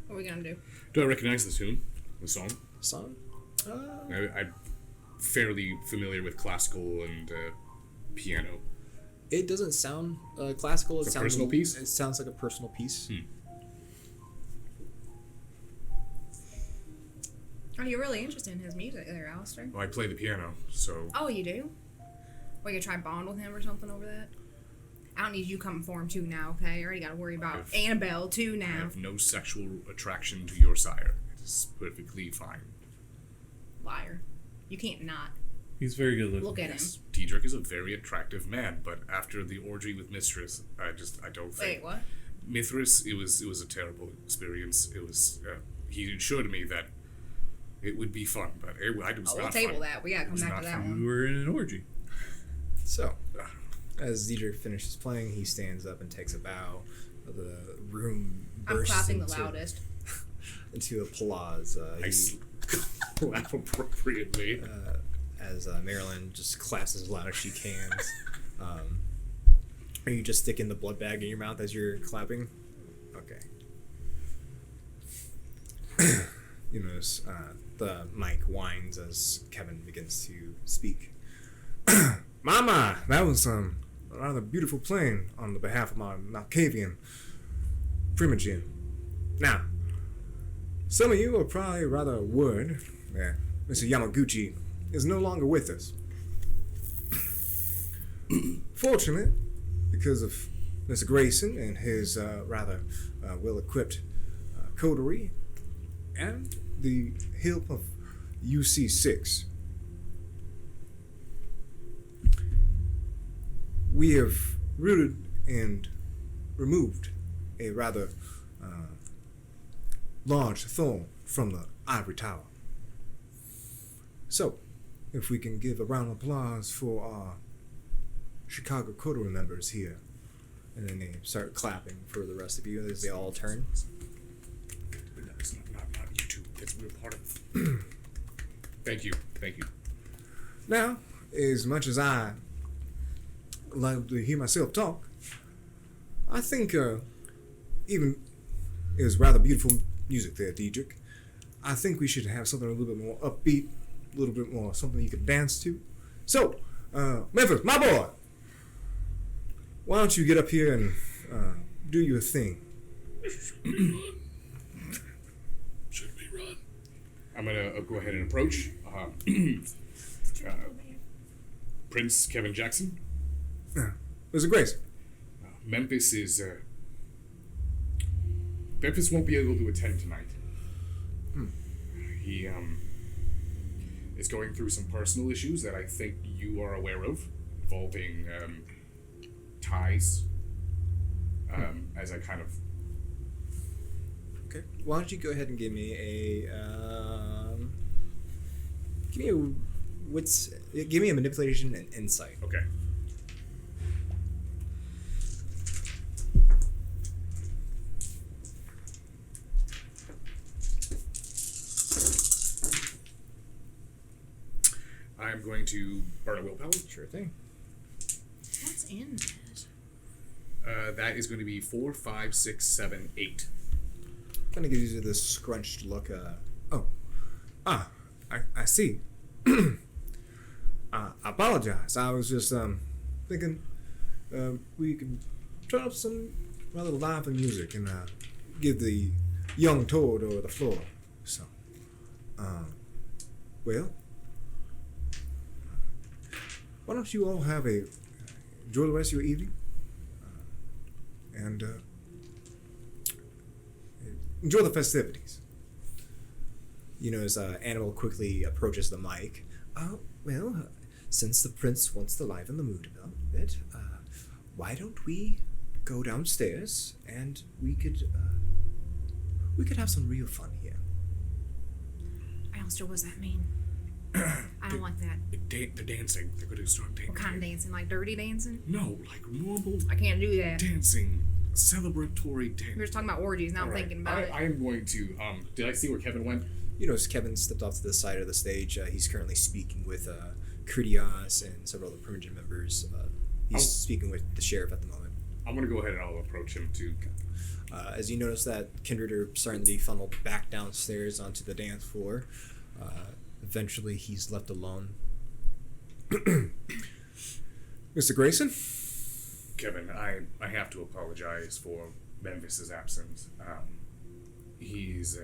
What are we gonna do? Do I recognize the tune, the song? Song? I'm fairly familiar with classical and piano. It doesn't sound classical. It A sounds personal piece? It sounds like a personal piece. Are you really interested in his music there, Alistair? Well, I play the piano, so Oh, you do? Well, you try bond with him or something over that? I don't need you coming for him too now, okay? I already got to worry about Annabelle too I now. have no sexual attraction to your sire. It is perfectly fine. Liar. You can't not. He's very good looking. Look at him. Yes, Diedrich is a very attractive man, but after the orgy with Mistress, I don't think. Wait, what? Mithras, it was a terrible experience. It was. He assured me that it would be fun, but it was Oh, we'll not table fun. that. We got to come was back not to that fun. We one. were in an orgy. So, as Diedrich finishes playing, he stands up and takes a bow. The room I'm bursts clapping the into, loudest. into applause. Laugh appropriately. As Marilyn just claps as loud as she can. Are you just sticking the blood bag in your mouth as you're clapping? Okay. You notice the mic whines as Kevin begins to speak. Mama, that was a rather beautiful playing on the behalf of my Malkavian primogen. Now, some of you are probably rather worried that Mr. Yamaguchi is no longer with us. Fortunately, because of Mr. Grayson and his rather well-equipped coterie, and the help of UC6, we have rooted and removed a rather large thorn from the ivory tower. So, if we can give a round of applause for our Chicago coterie members here. And then they start clapping for the rest of you as they all turn. No, it's not you two. We're part of. Thank you. Now, as much as I love to hear myself talk, I think even it was rather beautiful music there, Diedrich. I think we should have something a little bit more upbeat, a little bit more something you could dance to. So, Memphis, my boy, why don't you get up here and do your thing? Should we run? I'm gonna go ahead and approach Prince Kevin Jackson. Mr. Grace. Memphis won't be able to attend tonight. He is going through some personal issues that I think you are aware of, involving ties. As I kind of. Okay. Why don't you go ahead and give me a give me a manipulation and insight. Okay. I'm going to burn a willpower. Sure thing. What's in that? That is going to be 4, 5, 6, 7, 8. Kind of gives you this scrunched look. I see. I apologize. I was just thinking we could turn up some rather lively music and give the young toad over the floor. So, well, why don't you all enjoy the rest of your evening and enjoy the festivities. You know, as Annabelle quickly approaches the mic. Since the prince wants to liven the mood a bit, why don't we go downstairs and we could have some real fun here. Alistair, what does that mean? I don't like that. The dancing. They're going to start dancing. What kind of dancing? Like dirty dancing? No, like normal I can't do that. dancing. celebratory We dance. were just talking about orgies. Now I'm thinking about it. I am going to. Did I see where Kevin went? You notice Kevin stepped off to the side of the stage. He's currently speaking with Kridios and several other Primogen members. He's speaking with the sheriff at the moment. I'm gonna go ahead and I'll approach him too. As you notice that Kindred are starting to be funneled back downstairs onto the dance floor. Eventually, he's left alone. Mr. Grayson? Kevin, I have to apologize for Memphis's absence. He's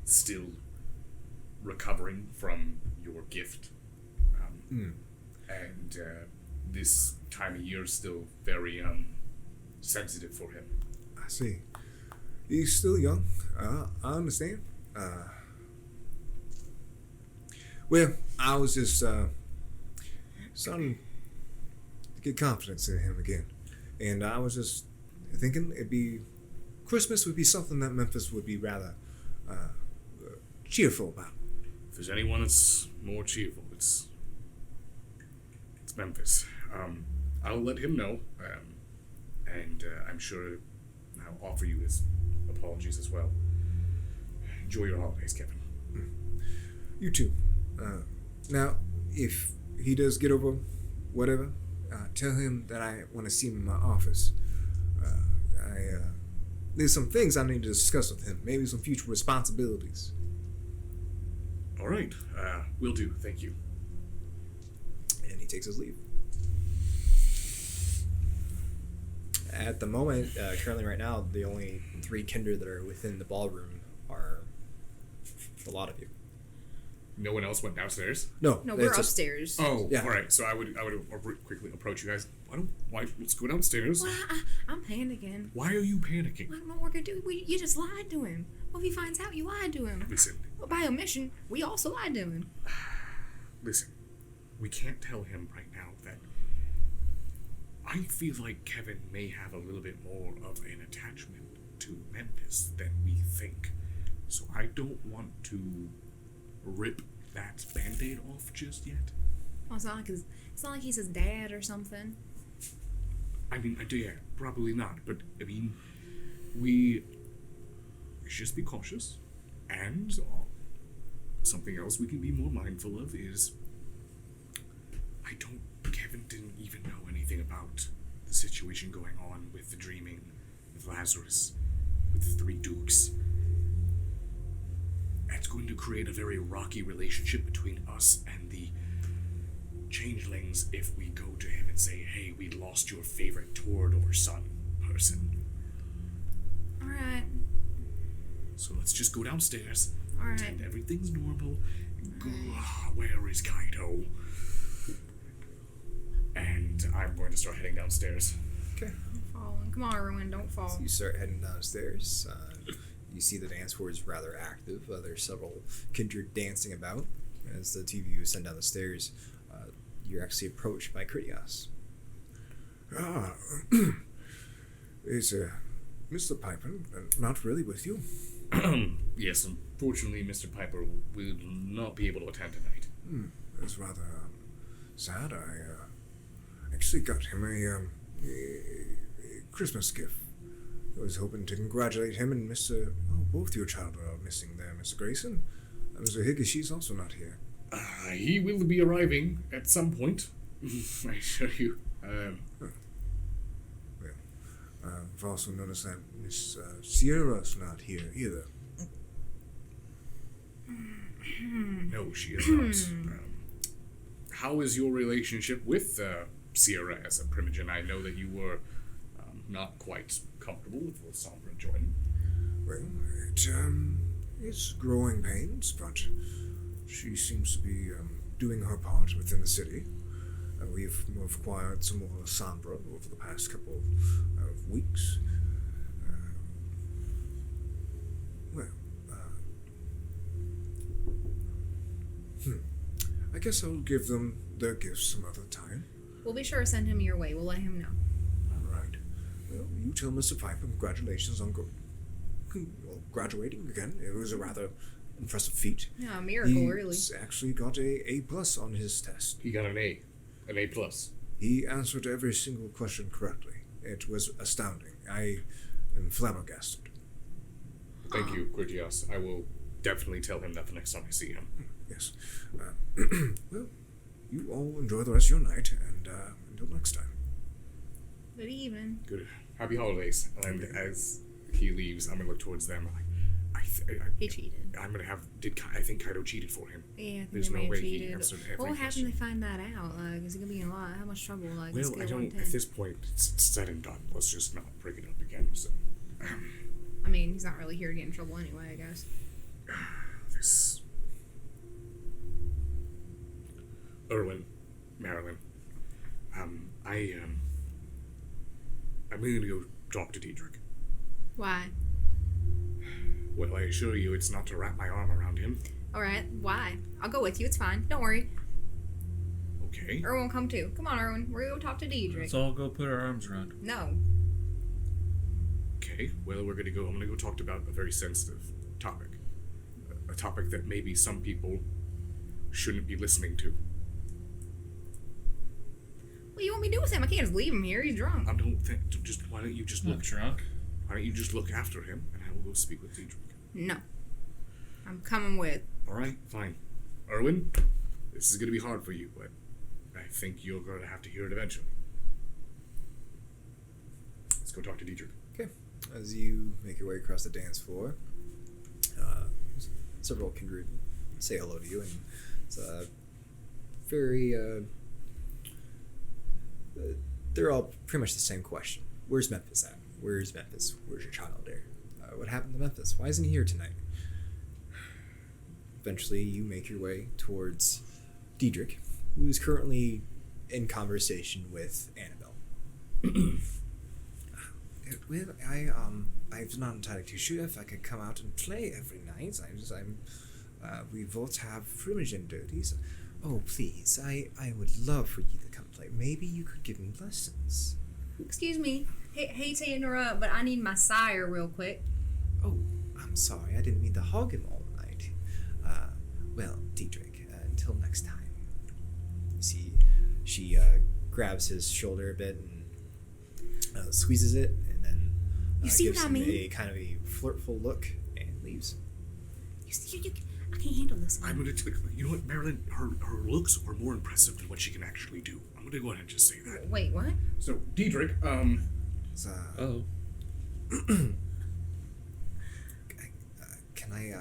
still recovering from your gift. And this time of year is still very sensitive for him. I see. He's still young. I understand. Well, I was just starting to get confidence in him again. And I was just thinking Christmas would be something that Memphis would be rather cheerful about. If there's anyone that's more cheerful, it's Memphis. I'll let him know, and I'm sure I'll offer you his apologies as well. Enjoy your holidays, Kevin. You too. Now, if he does get over whatever, tell him that I want to see him in my office. There's some things I need to discuss with him. Maybe some future responsibilities. All right, will do. Thank you. And he takes his leave. At the moment, currently right now, the only 3 Kindred that are within the ballroom are the lot of you. No one else went downstairs? No, it's we're just- upstairs. Oh, Yeah. all right. So I would quickly approach you guys. Let's go downstairs. Well, I'm panicking. Why are you panicking? I don't know what we're gonna do. You just lied to him. What if he finds out you lied to him? Listen, Well, by omission, we also lied to him. listen. We can't tell him right now that I feel like Kevin may have a little bit more of an attachment to Memphis than we think. So I don't want to rip that band-aid off just yet. Well, it's not like he's his dad or something. I mean, yeah, probably not. But I mean, we should just be cautious. And something else we can be more mindful of is, Kevin didn't even know anything about the situation going on with the dreaming, with Lazarus, with the 3 dukes. That's going to create a very rocky relationship between us and the changelings if we go to him and say, hey, we lost your favorite Torador son person. Alright. So let's just go downstairs, Alright. pretend everything's normal, and go, where is Kaido? And I'm going to start heading downstairs. Okay. I'm falling. Come on, everyone, don't fall. So you start heading downstairs. You see the dance floor is rather active. There's several Kindred dancing about. As the two of you ascend down the stairs, you're actually approached by Kridios. Is Mr. Piper not really with you? Yes, unfortunately, Mr. Piper will not be able to attend tonight. That's rather sad. I actually got him a Christmas gift. I was hoping to congratulate him and both your child are missing there, Mr. Grayson. Mr. Higashi's also not here. He will be arriving at some point. I assure you. I've also noticed that Miss Sierra's not here either. No, she is not. How is your relationship with Sierra as a Primogen? I know that you were not quite comfortable with Sombra joining. Well, it's growing pains, but she seems to be doing her part within the city. We've acquired some more Sombra over the past couple of weeks. I guess I'll give them their gifts some other time. We'll be sure to send him your way. We'll let him know. All right. Well, you tell Mr. Piper congratulations on graduating again. It was a rather impressive feat. Yeah, a miracle, really. He's actually got a A+ on his test. He got an A. An A+. He answered every single question correctly. It was astounding. I am flabbergasted. Thank you, Critias. I will definitely tell him that the next time I see him. Yes. Well, you all enjoy the rest of your night, and until next time. Good evening. Good. Happy holidays. And as he leaves, I'm gonna look towards them. He cheated. I'm gonna have. I think Kaido cheated for him? Yeah, I think There's they no may have way he cheated. answered every What happens question. if they find that out? Like, is it gonna be in a lot? How much trouble? Like, Well, scale I of 1 don't. to 10? At this point, it's said and done. Let's just not bring it up again. So, I mean, he's not really here to get in trouble anyway, I guess. this. Erwin, Marilyn. I'm going to go talk to Diedrich. Why? Well, I assure you, it's not to wrap my arm around him. Alright, why? I'll go with you, it's fine. Don't worry. Okay. Erwin will come too. Come on, Erwin. We're gonna go talk to Diedrich. Let's all go put our arms around him. No. Okay. Well, we're going to go. I'm going to go talk about a very sensitive topic. A topic that maybe some people shouldn't be listening to. What do you want me to do with him? I can't just leave him here. He's drunk. I don't think. Why don't you just Not look? drunk. Why don't you just look after him, and I will go speak with Diedrich. No. I'm coming with. All right, fine. Erwin, this is going to be hard for you, but I think you're going to have to hear it eventually. Let's go talk to Diedrich. Okay. As you make your way across the dance floor, several kindred say hello to you, and it's very. They're all pretty much the same question. Where's Memphis at? Where's Memphis? Where's your child there? What happened to Memphis? Why isn't he here tonight? Eventually, you make your way towards Diedrich, who is currently in conversation with Annabelle. Well, I'm not entirely too sure if I could come out and play every night. We both have Primogen duties. Oh, please, I would love for you to come play. Maybe you could give me lessons. Excuse me. Hate to interrupt, but I need my sire real quick. Oh, I'm sorry, I didn't mean to hog him all night. Well, Diedrich, until next time. You see, she grabs his shoulder a bit and squeezes it, and then You see gives what I him mean? a kind of a flirtful look and leaves. I can't handle this one. I'm going to, you know what, Marilyn, her looks are more impressive than what she can actually do. I'm going to go ahead and just say that. Wait, what? So, Diedrich, So, Oh. can I,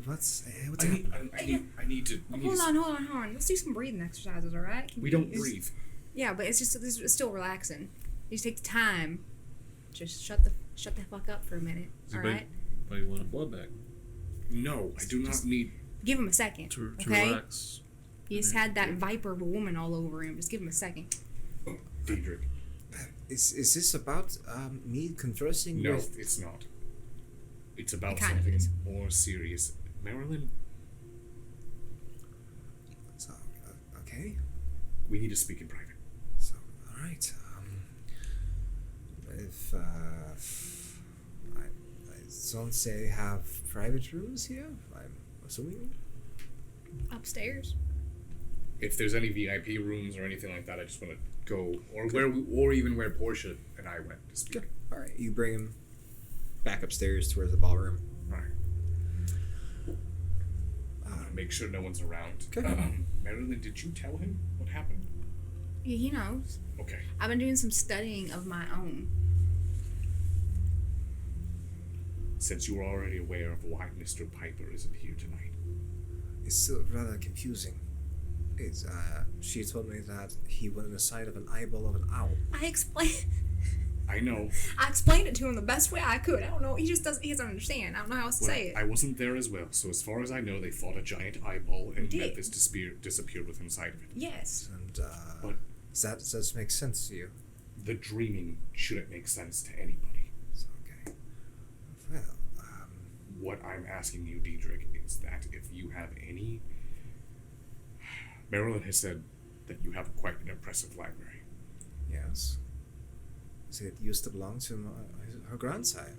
what's I happening? need to. Hold on. Let's do some breathing exercises, all right? We don't breathe. Yeah, but it's still relaxing. You just take the time. Just shut the fuck up for a minute, all right? But you want a blood bag No, I do not need. Give him a second, to okay? relax. He just had that viper of a woman all over him. Just give him a second. Diedrich. Is this about, me conversing No, with... it's not. It's about It kind of something is. more serious. Marilyn, So, okay. we need to speak in private. So, alright, if, don't say have private rooms here, I'm assuming? Upstairs. If there's any VIP rooms or anything like that, I just want to go, or even where Portia and I went to speak. Okay. All right, you bring him back upstairs towards the ballroom. All right. Make sure no one's around. Okay. Marilyn, did you tell him what happened? Yeah, he knows. Okay. I've been doing some studying of my own. Since you are already aware of why Mr. Piper isn't here tonight. It's still rather confusing. It's, she told me that he went in the side of an eyeball of an owl. I explained it to him the best way I could. I don't know. He doesn't understand. I don't know how else to Well, say it. I wasn't there as well, so as far as I know, they fought a giant eyeball and did. Memphis disappeared with inside of it. Yes. And, But does that make sense to you? the dreaming shouldn't make sense to anybody. It's okay. Well, What I'm asking you, Diedrich, is that if you have any... Marilyn has said that you have quite an impressive library. yes. It used to belong to her grandsire.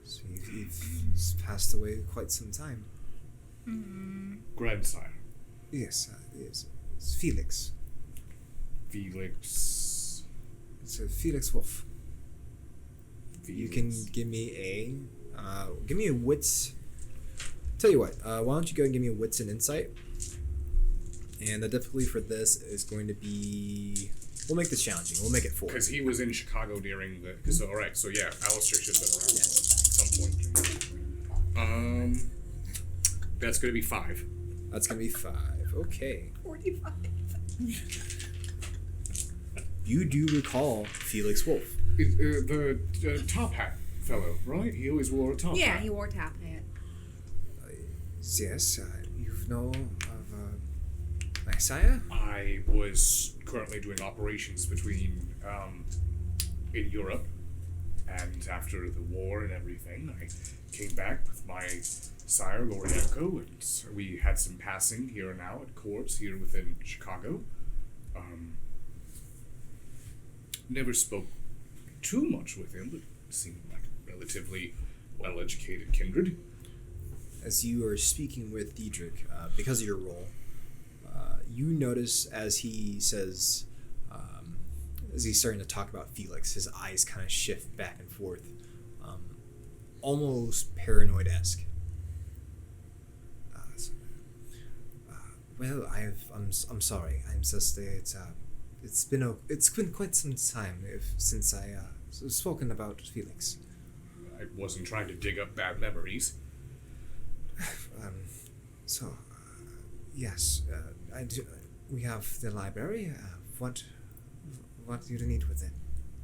So he's passed away quite some time. Grandsire. Yes, yes. It's Felix. Felix... It's a Felix Wolf. You can give me a wits. Tell you what, why don't you go and give me a wits and insight? And the difficulty for this is going to be. We'll make this challenging. We'll make it 4. Because he was in Chicago during the. So, alright, so yeah, Alistair should have been around at some point. That's going to be 5. That's going to be 5. Okay. 45. You do recall Felix Wolf. The top hat fellow, right? He always wore a top hat. Yeah, he wore a top hat. Yes, you know of my sire? I was currently doing operations between in Europe, and after the war and everything, I came back with my sire Lorienko, and we had some passing here now at courts here within Chicago. Never spoke too much with him, but seemed like a relatively well-educated kindred. As you are speaking with Diedrich, because of your role, you notice as he says, as he's starting to talk about Felix, his eyes kind of shift back and forth, almost paranoid-esque. Well, I'm sorry. I'm just it's been quite some time since I spoken about Felix. I wasn't trying to dig up bad memories. Yes, we have the library. What do you need with it?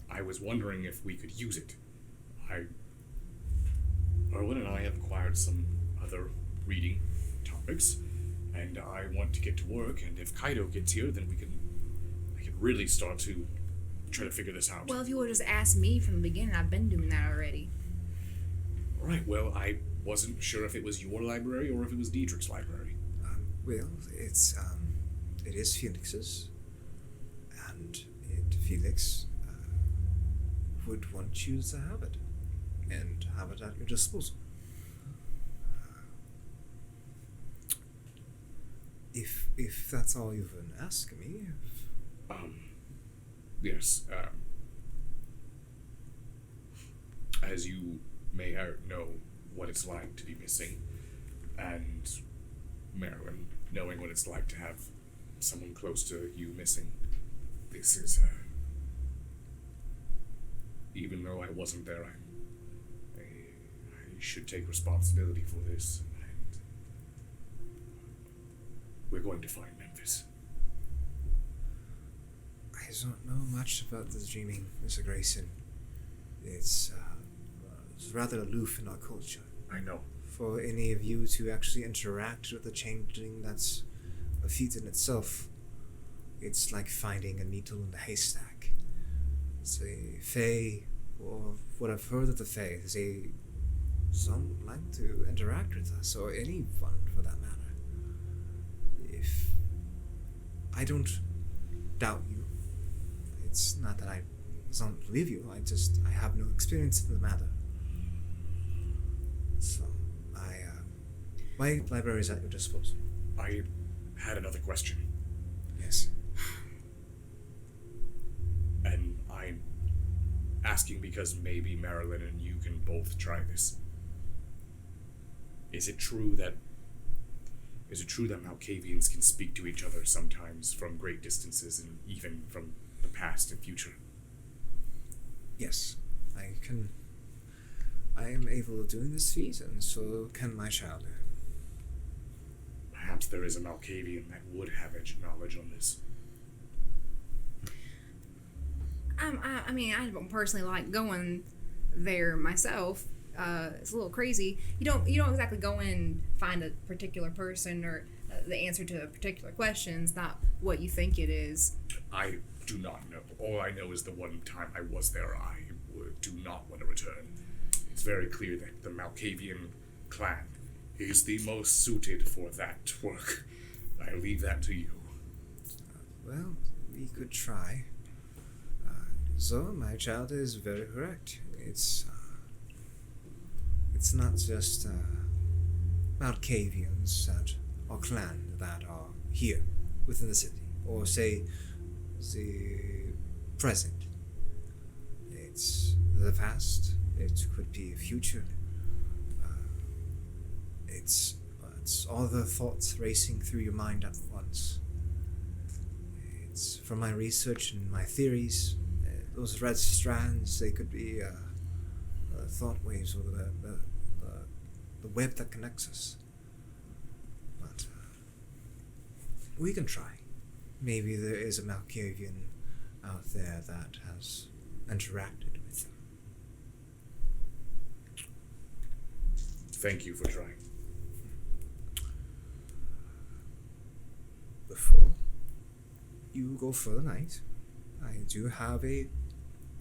I was wondering if we could use it. Erwin and I have acquired some other reading topics, and I want to get to work, and if Kaido gets here, then I can really start to try to figure this out. Well, if you would have just asked me from the beginning, I've been doing that already. Right, well, I wasn't sure if it was your library or if it was Diedrich's library. Well, it is Felix's, and Felix would want you to have it, and have it at your disposal. If that's all you've been asking me. Yes, as you may know what it's like to be missing, and Marilyn knowing what it's like to have someone close to you missing, this is, even though I wasn't there, I should take responsibility for this, and we're going to find Memphis. I don't know much about this dreaming, Mr. Grayson. It's rather aloof in our culture. I know. For any of you to actually interact with the changeling, that's a feat in itself. It's like finding a needle in a haystack. The Fae, or what I've heard of the Fae, they don't like to interact with us, or anyone for that matter. If I don't doubt you, it's not that I don't believe you, I have no experience in the matter. So, my library is at your disposal. I had another question. Yes. And I'm asking because maybe Marilyn and you can both try this. Is it true that Malkavians can speak to each other sometimes from great distances and even from the past and future? Yes, I am able of doing this feat, and so can my child. Perhaps there is a Malkavian that would have edge knowledge on this. I mean, I don't personally like going there myself. It's a little crazy. You don't exactly go in and find a particular person or the answer to a particular question. It's not what you think it is. I do not know. All I know is the one time I was there, I do not want to return. It's very clear that the Malkavian clan is the most suited for that work. I leave that to you. Well, we could try. So, my child is very correct. It's not just Malkavians or clan that are here within the city, or say the present. It's the past. It could be future. It's all the thoughts racing through your mind at once. It's from my research and my theories. Those red strands, they could be thought waves or the web that connects us. But we can try. Maybe there is a Malkavian out there that has interacted with them. Thank you for trying. Before you go for the night, I do have a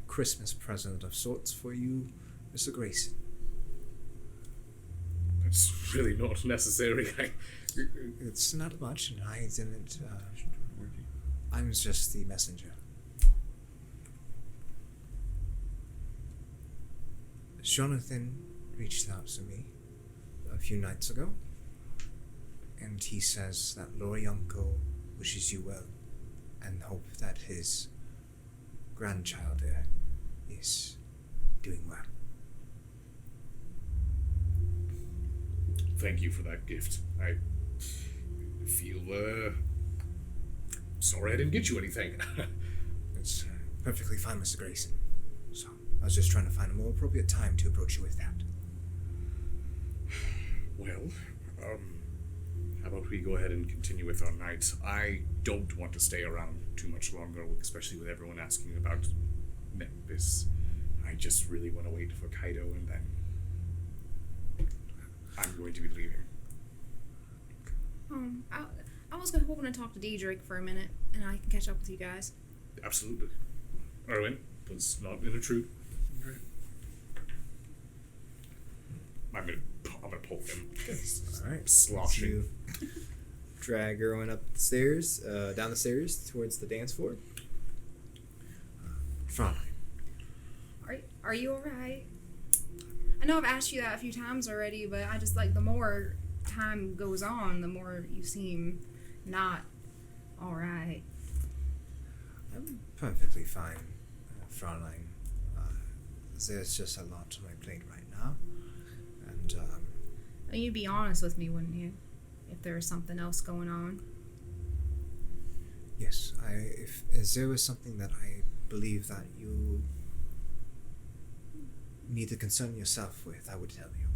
Christmas present of sorts for you, Mr. Grayson. It's really not necessary. It's not much, and I didn't. I'm just the messenger. Jonathan reached out to me a few nights ago, and he says that Lori Uncle wishes you well and hope that his grandchild there is doing well. Thank you for that gift. I feel sorry I didn't get you anything. It's perfectly fine, Mr. Grayson. So, I was just trying to find a more appropriate time to approach you with that. Well, how about we go ahead and continue with our night? I don't want to stay around too much longer, especially with everyone asking about Memphis. I just really want to wait for Kaido, and then I'm going to be leaving. I was hoping to talk to Diedrich for a minute, and I can catch up with you guys. Absolutely. Erwin, let's not intrude. I'm gonna pull him. All right. Sloshing. You drag Erwin up the stairs, down the stairs towards the dance floor. Fine. Are you alright? I know I've asked you that a few times already, but I just the more time goes on, the more you seem not alright. I'm perfectly fine, Fraulein. There's just a lot on my plate right now, and You'd be honest with me, wouldn't you? If there was something else going on. yes, if there was something that I believe that you need to concern yourself with, I would tell you.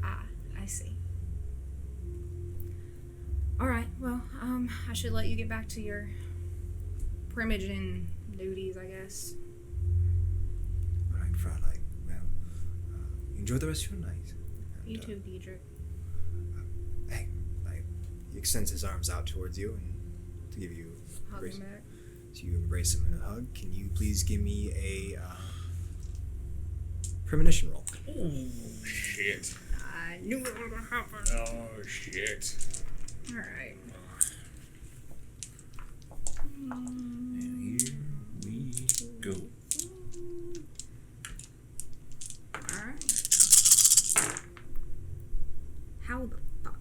Ah, I see. Alright, well, I should let you get back to your primaging duties, I guess. All right, Fraulein. Well, enjoy the rest of your night. And, You too, Diedrich. Hey, He extends his arms out towards you and to give you Hug him back. So you embrace him in a hug. Can you please give me a premonition roll? Oh, shit. I knew it was gonna happen. Oh, shit. Alright. And here we go. Alright. How the fuck?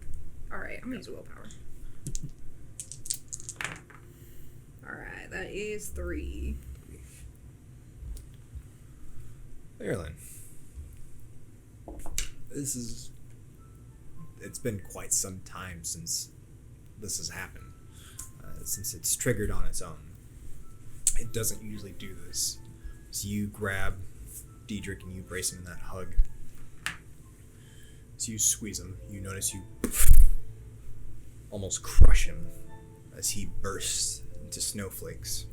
Alright, I'm gonna use willpower. Alright, that is 3. Marilyn. It's been quite some time since this has happened. Since it's triggered on its own. It doesn't usually do this. So you grab Diedrich and you brace him in that hug. So you squeeze him. You notice you almost crush him as he bursts into snowflakes.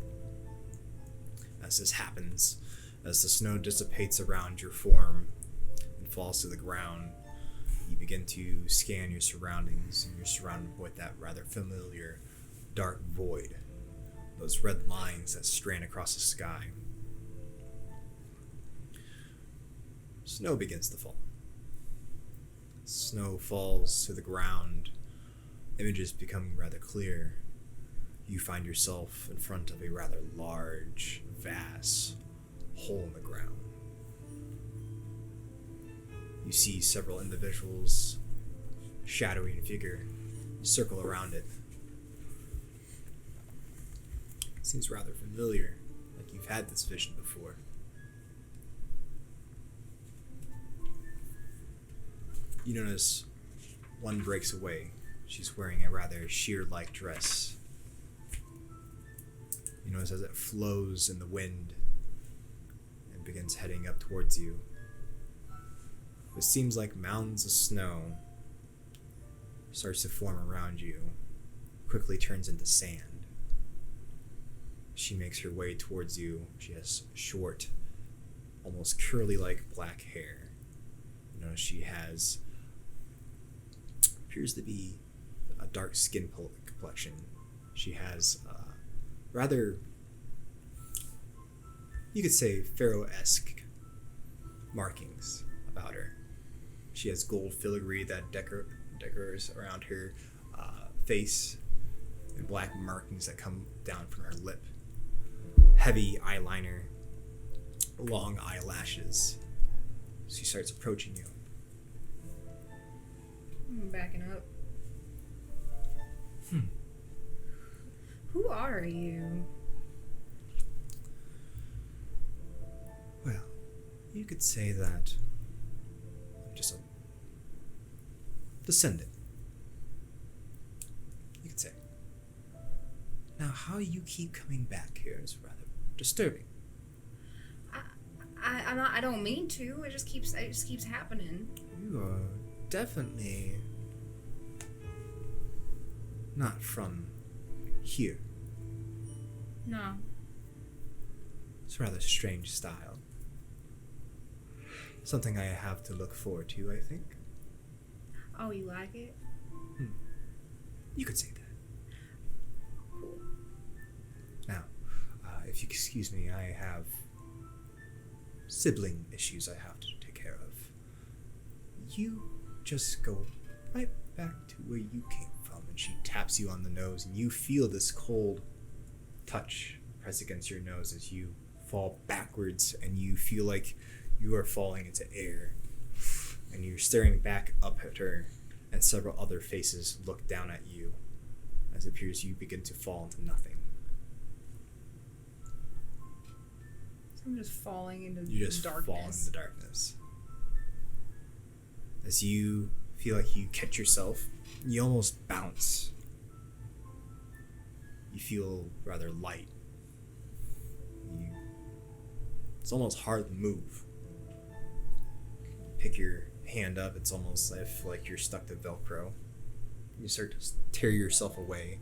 As this happens, as the snow dissipates around your form and falls to the ground, you begin to scan your surroundings, and you're surrounded with that rather familiar dark void. Those red lines that strand across the sky. Snow begins to fall. Snow falls to the ground. Images become rather clear. You find yourself in front of a rather large, vast hole in the ground. You see several individuals, shadowy figure, circle around it. Seems rather familiar. like you've had this vision before. You notice one breaks away. She's wearing a rather sheer-like dress. You notice as it flows in the wind and begins heading up towards you. What seems like mounds of snow starts to form around you, quickly turns into sand. She makes her way towards you. She has short, almost curly-like black hair. You know, she has appears to be a dark skin complexion. She has rather, you could say, pharaoh-esque markings about her. She has gold filigree that decors around her face, and black markings that come down from her lip. Heavy eyeliner, long eyelashes. She starts approaching you. I'm backing up. Who are you? Well, you could say that I'm just a descendant. You could say. Now, how you keep coming back here is rather disturbing. I don't mean to. It just keeps happening. You are definitely not from here. No. It's a rather strange style. Something I have to look forward to, I think. Oh, you like it? You could say that. Cool. Now, if you excuse me, I have sibling issues I have to take care of. You just go right back to where you came from. And she taps you on the nose, and you feel this cold touch press against your nose as you fall backwards, and you feel like you are falling into air. And you're staring back up at her, and several other faces look down at you as it appears you begin to fall into nothing. So I'm just falling into You just darkness. fall into the darkness. As you feel like you catch yourself, you almost bounce. You feel rather light. It's almost hard to move. Pick your hand up, it's almost like you're stuck to Velcro. You start to tear yourself away.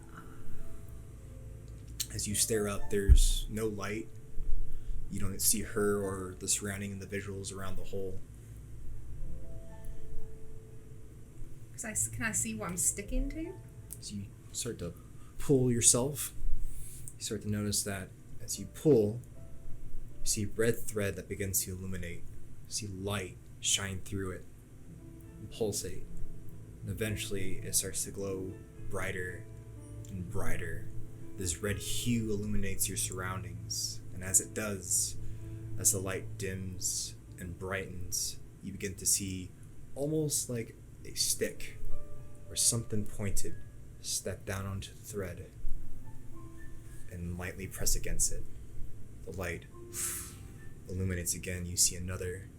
As you stare up, there's no light. You don't see her or the surrounding individuals around the hole. Can I see what I'm sticking to? As you start to pull yourself, you start to notice that as you pull, you see red thread that begins to illuminate. You see light shine through it and pulsate. And eventually it starts to glow brighter and brighter. This red hue illuminates your surroundings. And as it does, as the light dims and brightens, you begin to see almost like a stick or something pointed step down onto the thread and lightly press against it. The light illuminates again. You see another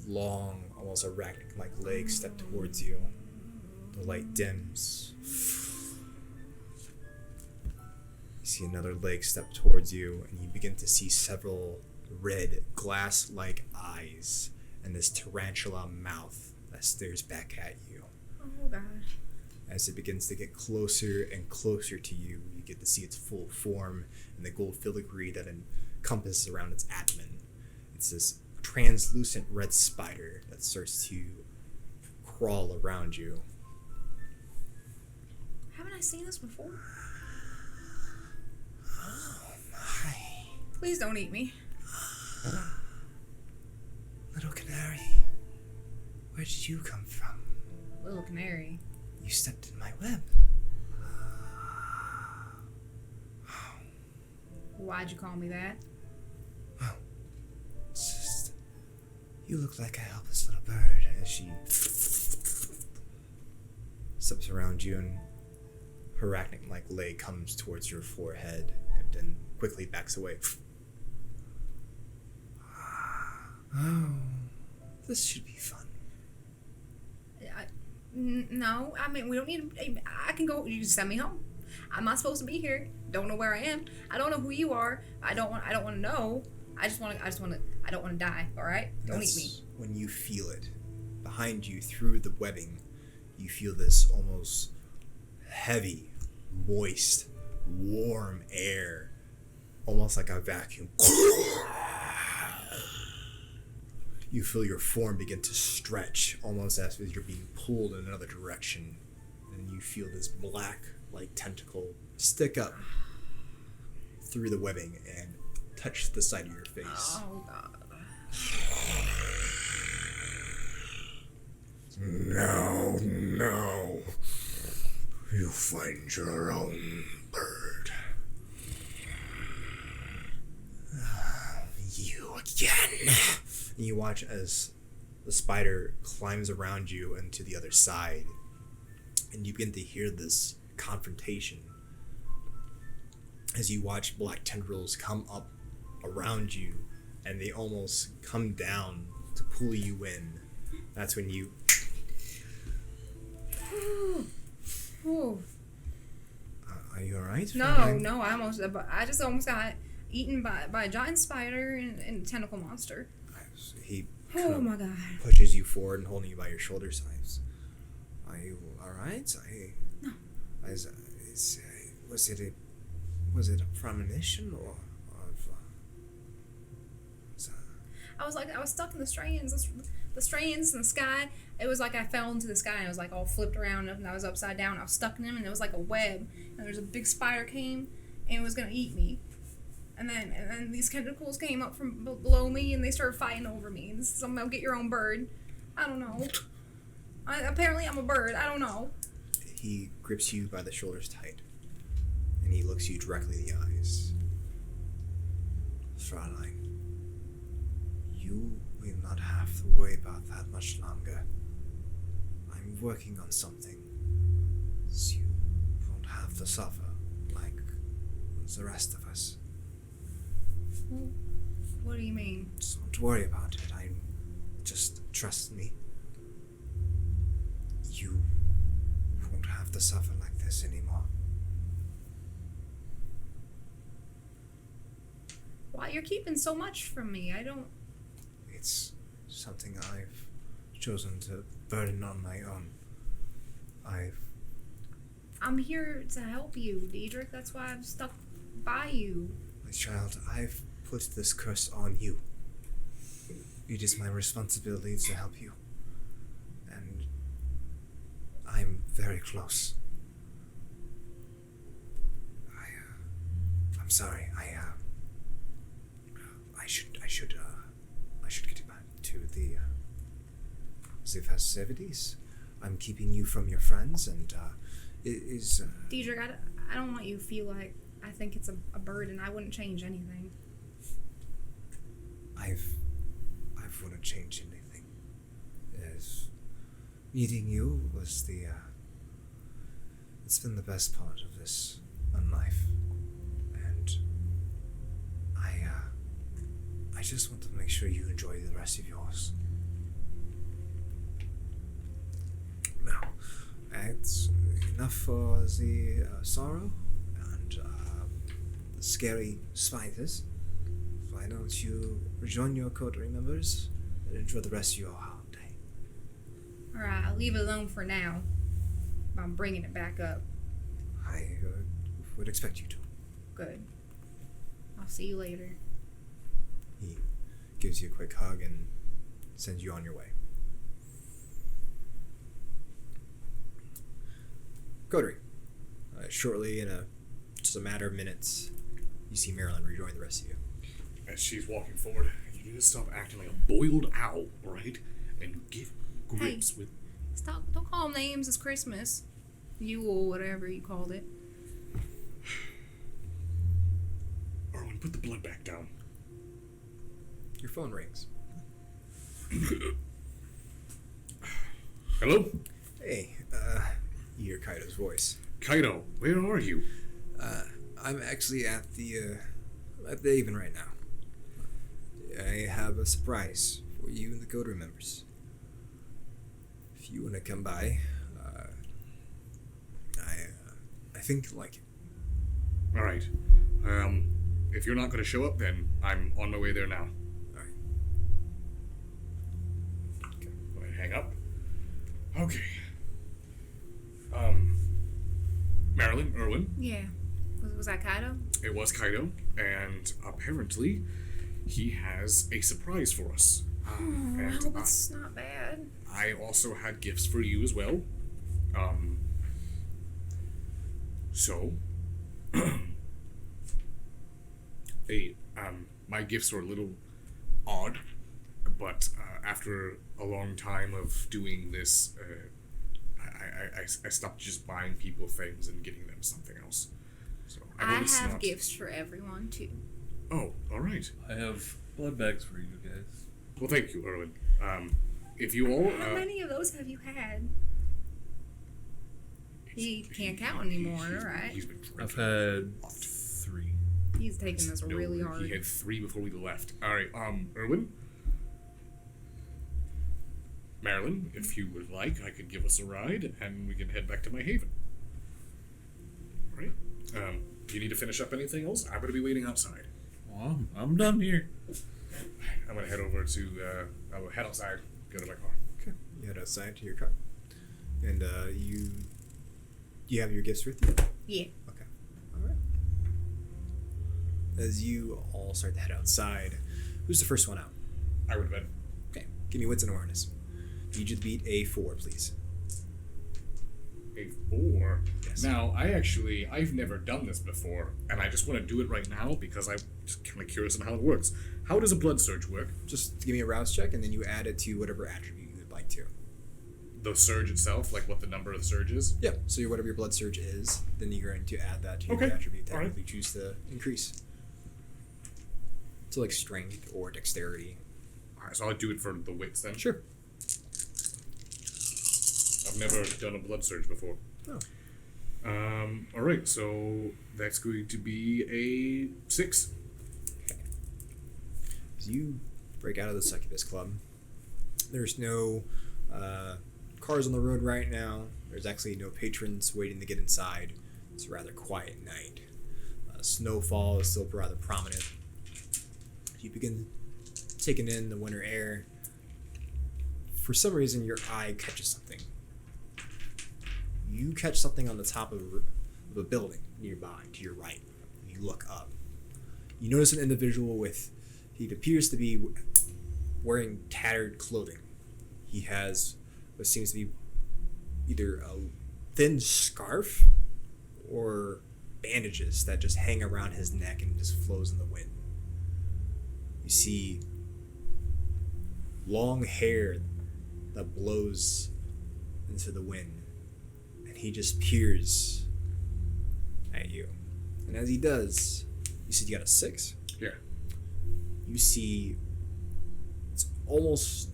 long, almost arachnid-like leg step towards you. The light dims. You see another leg step towards you, and you begin to see several red, glass-like eyes and this tarantula mouth that stares back at you. Oh god. As it begins to get closer and closer to you, you get to see its full form and the gold filigree that encompasses around its abdomen. It's this translucent red spider that starts to crawl around you. Haven't I seen this before? Oh my. Please don't eat me. Little canary, where did you come from? Little canary. You stepped in my web. Why'd you call me that? Well, it's just, you look like a helpless little bird as she steps around you, and her arachnid-like leg comes towards your forehead and then quickly backs away. Oh, this should be fun. No, I mean we don't need. I can go. You can send me home. I'm not supposed to be here. Don't know where I am. I don't know who you are. I don't want to know. I don't want to die. All right. Don't eat me. When you feel it behind you through the webbing, you feel this almost heavy, moist, warm air, almost like a vacuum. You feel your form begin to stretch, almost as if you're being pulled in another direction. And you feel this black, like tentacle, stick up through the webbing and touch the side of your face. Oh, God. No. You find your own bird. You again. And you watch as the spider climbs around you and to the other side. And you begin to hear this confrontation as you watch black tendrils come up around you and they almost come down to pull you in. That's when you... Ooh. Are you alright? No, I just almost got eaten by a giant spider and a tentacle monster. He Oh my God. pushes you forward and holding you by your shoulder sides. Are you alright? No. Was it a premonition or I was stuck in the strands. The strands in the sky. It was like I fell into the sky and I was like all flipped around and I was upside down. I was stuck in them and it was like a web. And there's a big spider came and it was gonna eat me. And then these tentacles came up from below me and they started fighting over me. And somehow get your own bird. I don't know. Apparently I'm a bird. I don't know. He grips you by the shoulders tight and he looks you directly in the eyes. Fraulein, you will not have to worry about that much longer. I'm working on something so you won't have to suffer like the rest of us. What do you mean? So don't worry about it. Just trust me. You won't have to suffer like this anymore. Why you're keeping so much from me? I don't. It's something I've chosen to burden on my own. I'm here to help you, Diedrich. That's why I'm stuck by you. My child, I've put this curse on you. It is my responsibility to help you. And I'm very close. I'm sorry. I should get back to the festivities. I'm keeping you from your friends, and Diedrich, I don't want you to feel like I think it's a burden. I wouldn't change anything. I wouldn't change anything. As meeting you was it's been the best part of this life, and I just want to make sure you enjoy the rest of yours. Now, that's enough for the sorrow and the scary spiders. Why don't you rejoin your coterie members and enjoy the rest of your holiday? Alright, I'll leave it alone for now. But I'm bringing it back up. I would expect you to. Good. I'll see you later. He gives you a quick hug and sends you on your way. Coterie. Shortly, in just a matter of minutes, you see Marilyn rejoin the rest of you. As she's walking forward, you need to stop acting like a boiled owl, right? And get grips with... Stop. Don't call them names. It's Christmas. Yule, whatever you called it. Erwin, put the blood back down. Your phone rings. Hello? Hey, you hear Kaido's voice. Kaido, where are you? I'm actually at the Haven right now. I have a surprise for you and the Coder members. If you want to come by, I think you'll like it. All right. If you're not going to show up, then I'm on my way there now. All right. Okay. Go ahead, hang up. Okay. Marilyn, Erwin. Yeah. Was that Kaido? It was Kaido, and apparently he has a surprise for us. I And hope it's not bad. I also had gifts for you as well. So, my gifts were a little odd, but after a long time of doing this, I stopped just buying people things and getting them something else. So I will have not- gifts for everyone too. Oh, all right. I have blood bags for you guys. Well, thank you, Erwin. If you all, How many of those have you had? He can't count anymore, right? He's been drinking. I've had 3. He's taking this No, really hard. He had 3 before we left. All right, Erwin. Marilyn, if you would like, I could give us a ride, and we can head back to my haven. All right. Do you need to finish up anything else? I'm gonna be waiting outside. Well, I'm done here. I'm gonna head over to. I will head outside. Go to my car. Okay. You head outside to your car, and you have your gifts with you. Yeah. Okay. All right. As you all start to head outside, who's the first one out? I would bet. Okay. Give me wits and awareness. Need you to beat a 4, please. A 4. Yes. Now, I've never done this before, and I just want to do it right now because I'm just kind of curious on how it works. How does a blood surge work? Just give me a rouse check, and then you add it to whatever attribute you would like to. The surge itself, like what the number of the surge is? Yeah. So whatever your blood surge is, then you're going to add that to your Okay. attribute that All right. you choose to increase. So like strength or dexterity. Alright, so I'll do it for the wits then. Sure. I've never done a blood surge before. Oh. Alright, so that's going to be a 6. As you break out of the Succubus Club, there's no cars on the road right now. There's actually no patrons waiting to get inside. It's a rather quiet night. Snowfall is still rather prominent. You begin taking in the winter air. For some reason, your eye catches something. You catch something on the top of a building nearby to your right. You look up. You notice an individual with, he appears to be wearing tattered clothing. He has what seems to be either a thin scarf or bandages that just hang around his neck and just flows in the wind. You see long hair that blows into the wind, and he just peers at you. And as he does, you see you got a 6. Yeah. You see it's almost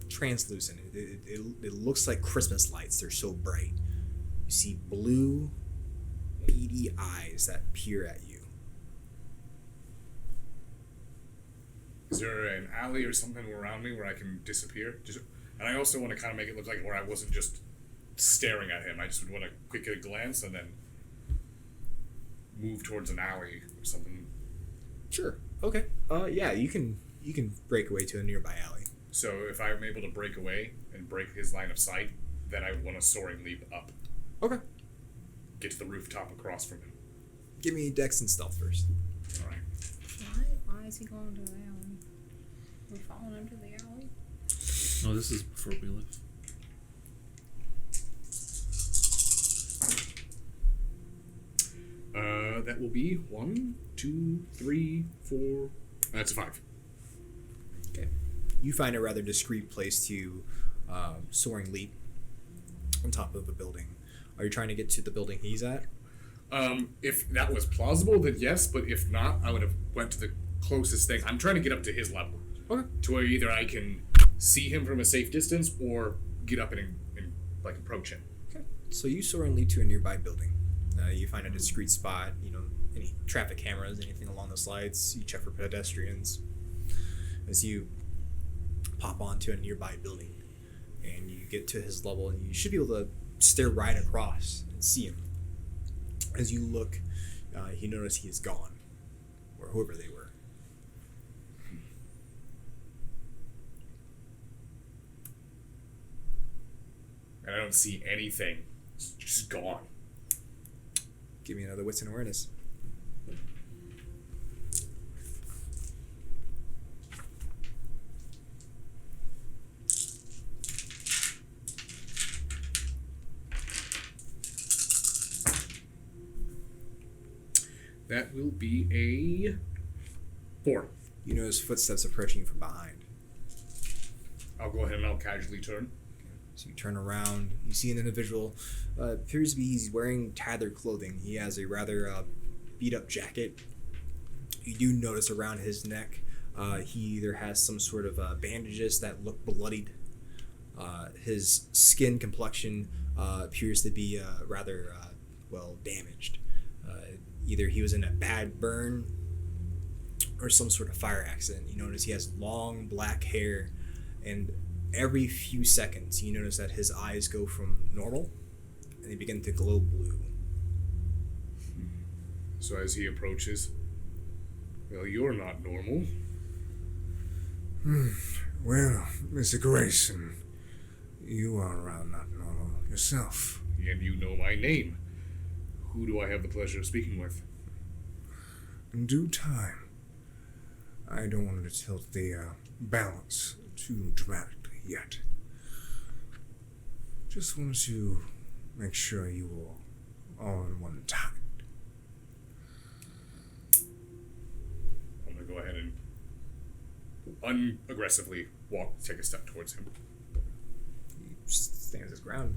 translucent. It looks like Christmas lights. They're so bright. You see blue, beady eyes that peer at you. Is there an alley or something around me where I can disappear? And I also want to kind of make it look like where I wasn't just staring at him. I just would want to quickly glance and then move towards an alley or something. Sure. Okay. Yeah, you can break away to a nearby alley. So if I'm able to break away and break his line of sight, then I want a soaring leap up. Okay. Get to the rooftop across from him. Give me Dex and Stealth first. All right. Why is he going to the alley? We're falling into the alley? No, this is before we left. That will be 1, 2, 3, 4. That's a 5. Okay. You find a rather discreet place to soaring leap on top of a building. Are you trying to get to the building he's at? If that was plausible, then yes. But if not, I would have went to the closest thing. I'm trying to get up to his level. Okay. To where either I can see him from a safe distance or get up and like approach him. Okay. So you soar and leap to a nearby building. You find a discreet spot. You know, any traffic cameras, anything along those lights. You check for pedestrians. as you pop onto a nearby building and you get to his level, and you should be able to stare right across and see him. As you look, you notice he is gone, or whoever they were. And I don't see anything. It's just gone. Give me another wits and awareness. That will be a 4. You notice footsteps approaching you from behind. I'll go ahead and I'll casually turn. So you turn around, you see an individual, appears to be he's wearing tattered clothing. He has a rather beat up jacket. You do notice around his neck, he either has some sort of bandages that look bloodied. His skin complexion appears to be rather well damaged. Either he was in a bad burn or some sort of fire accident. You notice he has long black hair, and every few seconds you notice that his eyes go from normal and they begin to glow blue. So as he approaches, well, you're not normal. Well, Mr. Grayson, you are not normal yourself. And you know my name. Who do I have the pleasure of speaking with? In due time. I don't want to tilt the balance too dramatically yet. Just wanted to make sure you were all on one tide. I'm going to go ahead and unaggressively take a step towards him. He stands his ground.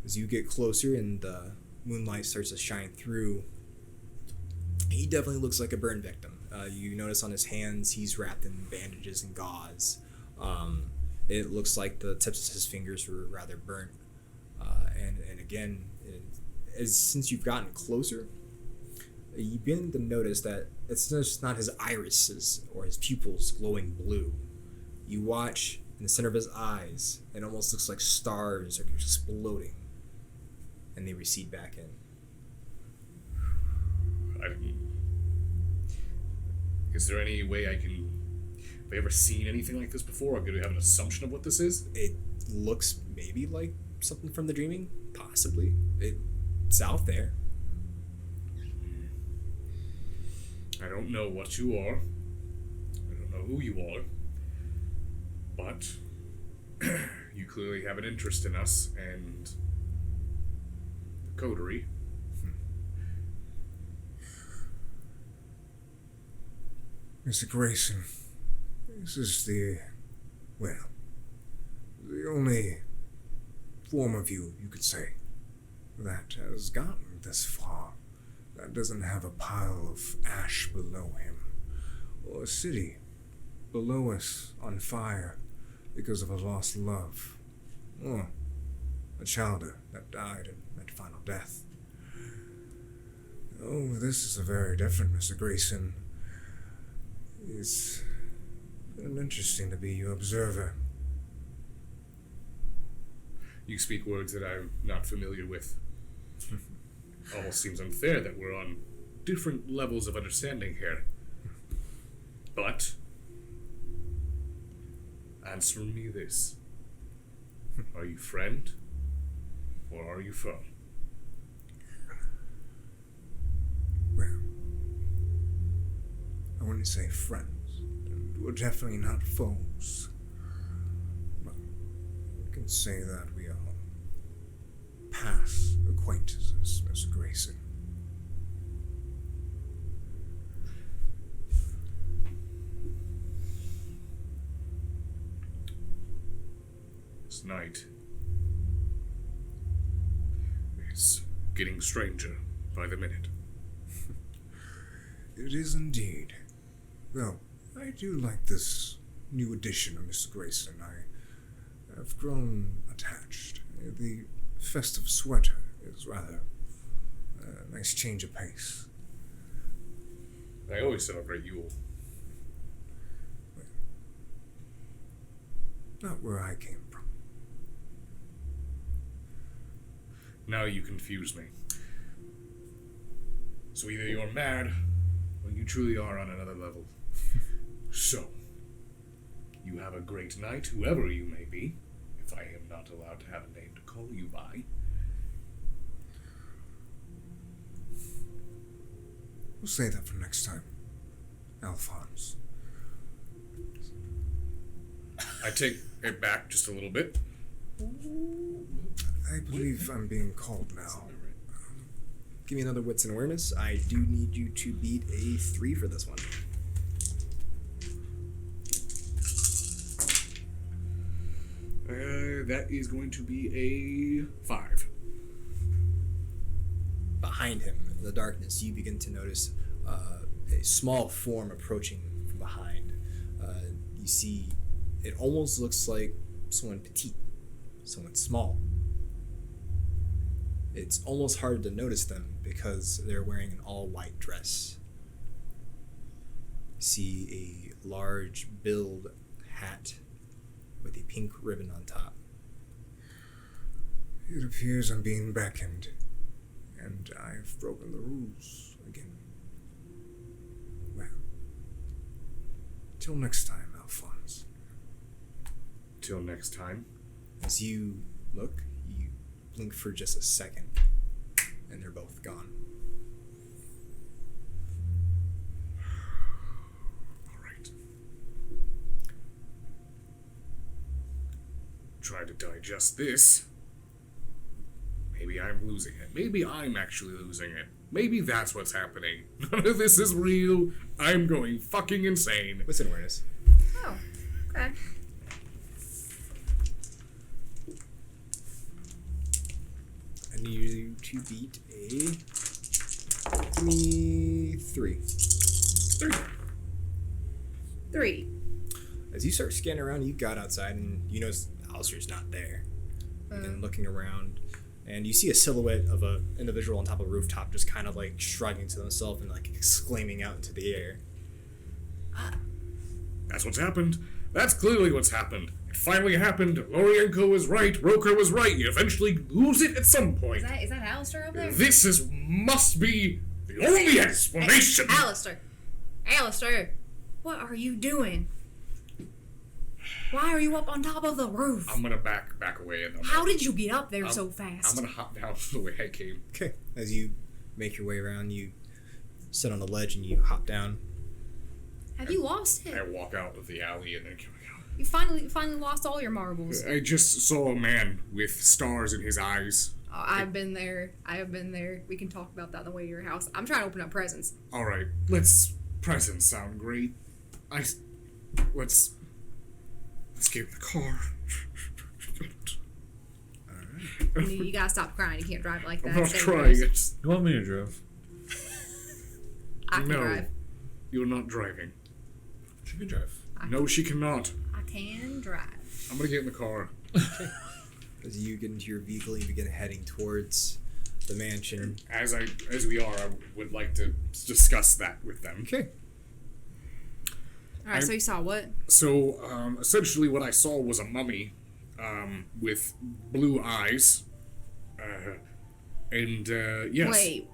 As you get closer and the moonlight starts to shine through, he definitely looks like a burn victim. You notice on his hands he's wrapped in bandages and gauze. It looks like the tips of his fingers were rather burnt. And again, since you've gotten closer, you begin to notice that it's just not his irises or his pupils glowing blue. You watch in the center of his eyes, it almost looks like stars are exploding, and they recede back in. Is there any way I can... Have I ever seen anything like this before? I'm going to have an assumption of what this is? It looks maybe like something from The Dreaming, possibly. It's out there. I don't know what you are. I don't know who you are. But you clearly have an interest in us and the coterie. Mr. Grayson, this is the only form of you could say, that has gotten this far, that doesn't have a pile of ash below him, or a city below us on fire because of a lost love, or a child that died and met final death. Oh, this is a very different Mr. Grayson. It's been interesting to be your observer. You speak words that I'm not familiar with. Almost seems unfair that we're on different levels of understanding here. But answer me this. Are you friend or are you foe? Well, I wouldn't say friends, and we're definitely not foes. But we can say that we are past acquaintances, Mr. Grayson. This night is getting stranger by the minute. It is indeed. Though, I do like this new addition of Mr. Grayson. I have grown attached. The festive sweater is rather a nice change of pace. I always celebrate Yule. Not where I came from. Now you confuse me. So either you're mad, or you truly are on another level. So, you have a great night, whoever you may be, if I am not allowed to have a name to call you by. We'll save that for next time. Alphonse. I take it back just a little bit. I believe I'm being called now. Give me another wits and awareness. I do need you to beat a 3 for this one. That is going to be a 5. Behind him, in the darkness, you begin to notice a small form approaching from behind. You see, it almost looks like someone petite, someone small. It's almost hard to notice them because they're wearing an all-white dress. You see a large billed hat with a pink ribbon on top. It appears I'm being beckoned, and I've broken the rules again. Well, till next time, Alphonse. Till next time. As you look, you blink for just a second, and they're both gone. All right. Try to digest this. Maybe I'm losing it. Maybe I'm actually losing it. Maybe that's what's happening. None of this is real. I'm going fucking insane. What's in awareness? Oh, okay. I need you to beat a... Give me 3. 3. As you start scanning around, you got outside and you notice Alistair's not there. And looking around, and you see a silhouette of a individual on top of a rooftop just kind of like shrugging to themselves and like exclaiming out into the air. That's what's happened. That's clearly what's happened. It finally happened. Lorienko was right. Roker was right. You eventually lose it at some point. Is that Alistair up there? This must be the only explanation. Alistair, what are you doing? Why are you up on top of the roof? I'm gonna back away. And How did you get up there so fast? I'm gonna hop down the way I came. Okay. As you make your way around, you sit on a ledge and you hop down. Have you lost it? I walk out of the alley and then come out. You finally lost all your marbles. I just saw a man with stars in his eyes. Oh, I've been there. I have been there. We can talk about that on the way to your house. I'm trying to open up presents. All right, presents sound great. Let's get in the car. You gotta stop crying. You can't drive like that. I'm not Stay crying. with us. It's, You want me to drive? I can no, drive. you're not driving. She can drive. No, she cannot. I can drive. I'm gonna get in the car. As you get into your vehicle, you begin heading towards the mansion. As we are, I would like to discuss that with them. Okay. All right. So you saw what? So, essentially, what I saw was a mummy, with blue eyes, yes. Wait.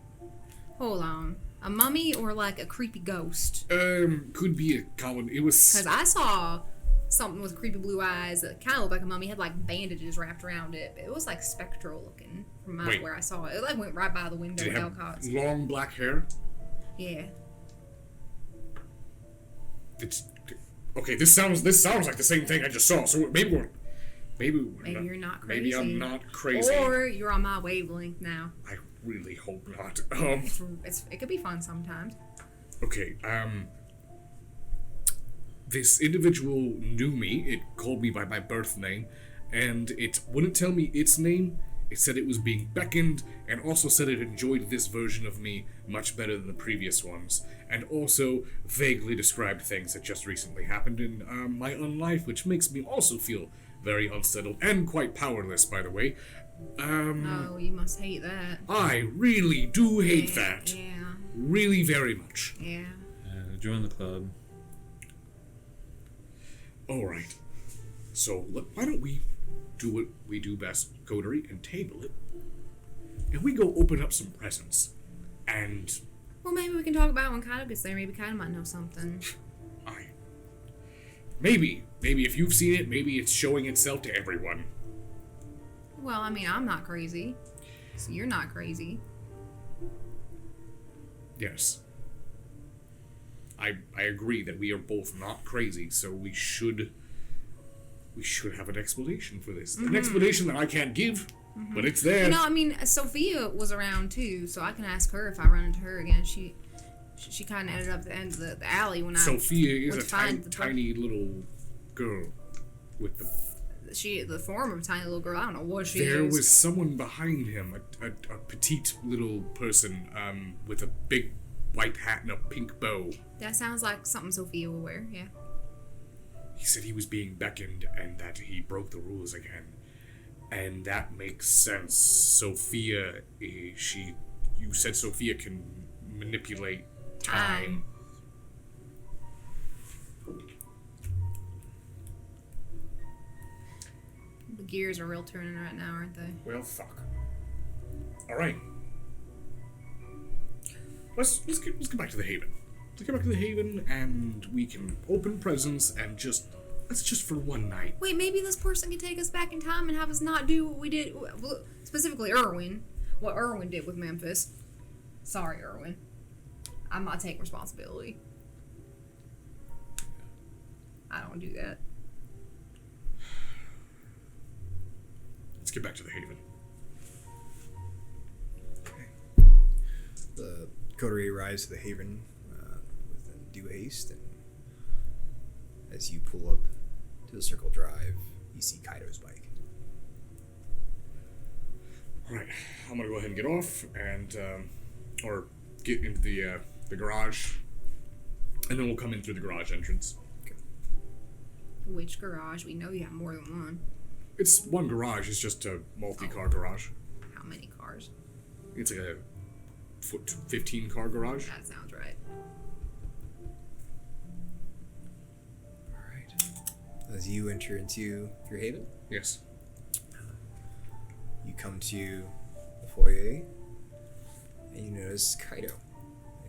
Hold on. A mummy or like a creepy ghost? Could be a common. It was. Because I saw something with creepy blue eyes that kind of looked like a mummy. Had like bandages wrapped around it. It was like spectral looking from Wait. where I saw it. It like went right by the window Did with it have Alcott's. long black hair? Yeah. It's okay. This sounds like the same thing I just saw. So maybe You're not crazy. Maybe I'm not crazy. Or you're on my wavelength now. I really hope not. It could be fun sometimes. Okay. This individual knew me. It called me by my birth name, and it wouldn't tell me its name. It said it was being beckoned, and also said it enjoyed this version of me much better than the previous ones, and also vaguely described things that just recently happened in my own life, which makes me also feel very unsettled and quite powerless, by the way. Oh, you must hate that. I really do hate that. Yeah. Really very much. Yeah. Join the club. Alright. So why don't we do what we do best, Coterie, and table it, and we go open up some presents, and Well, maybe we can talk about it when Kaido gets there. Maybe Kaido might know something. maybe if you've seen it, maybe it's showing itself to everyone. Well, I mean, I'm not crazy. So you're not crazy. Yes. I agree that we are both not crazy, so we should have an explanation for this. An explanation that I can't give, but it's there. You know, I mean, Sophia was around too, so I can ask her if I run into her again. She kind of ended up at the end of the alley when Sophia went is to a find tiny little girl with the... the form of a tiny little girl. I don't know what she There is. was someone behind him, a petite little person, with a big white hat and a pink bow. That sounds like something Sophia will wear. Yeah. He said he was being beckoned and that he broke the rules again. And that makes sense. Sophia, you said Sophia can manipulate time. The gears are real turning right now, aren't they? Well, fuck. All right. Let's get back to the Haven. Let's get back to the Haven, and we can open presents and let's just for one night. Wait, maybe this person can take us back in time and have us not do what we did. Specifically, Erwin. What Erwin did with Memphis. Sorry, Erwin. I'm not taking responsibility. I don't do that. Let's get back to the Haven. The coterie arrives at the Haven with due haste, and as you pull up to the Circle Drive, you see Kaido's bike. Alright, I'm gonna go ahead and get off and, or get into the garage, and then we'll come in through the garage entrance. Which garage? We know you have more than one. It's one garage, it's just a multi-car garage. How many cars? It's like a 15-car garage. That sounds right. Alright. As you enter into your Haven, Yes. you come to the foyer, and you notice Kaido.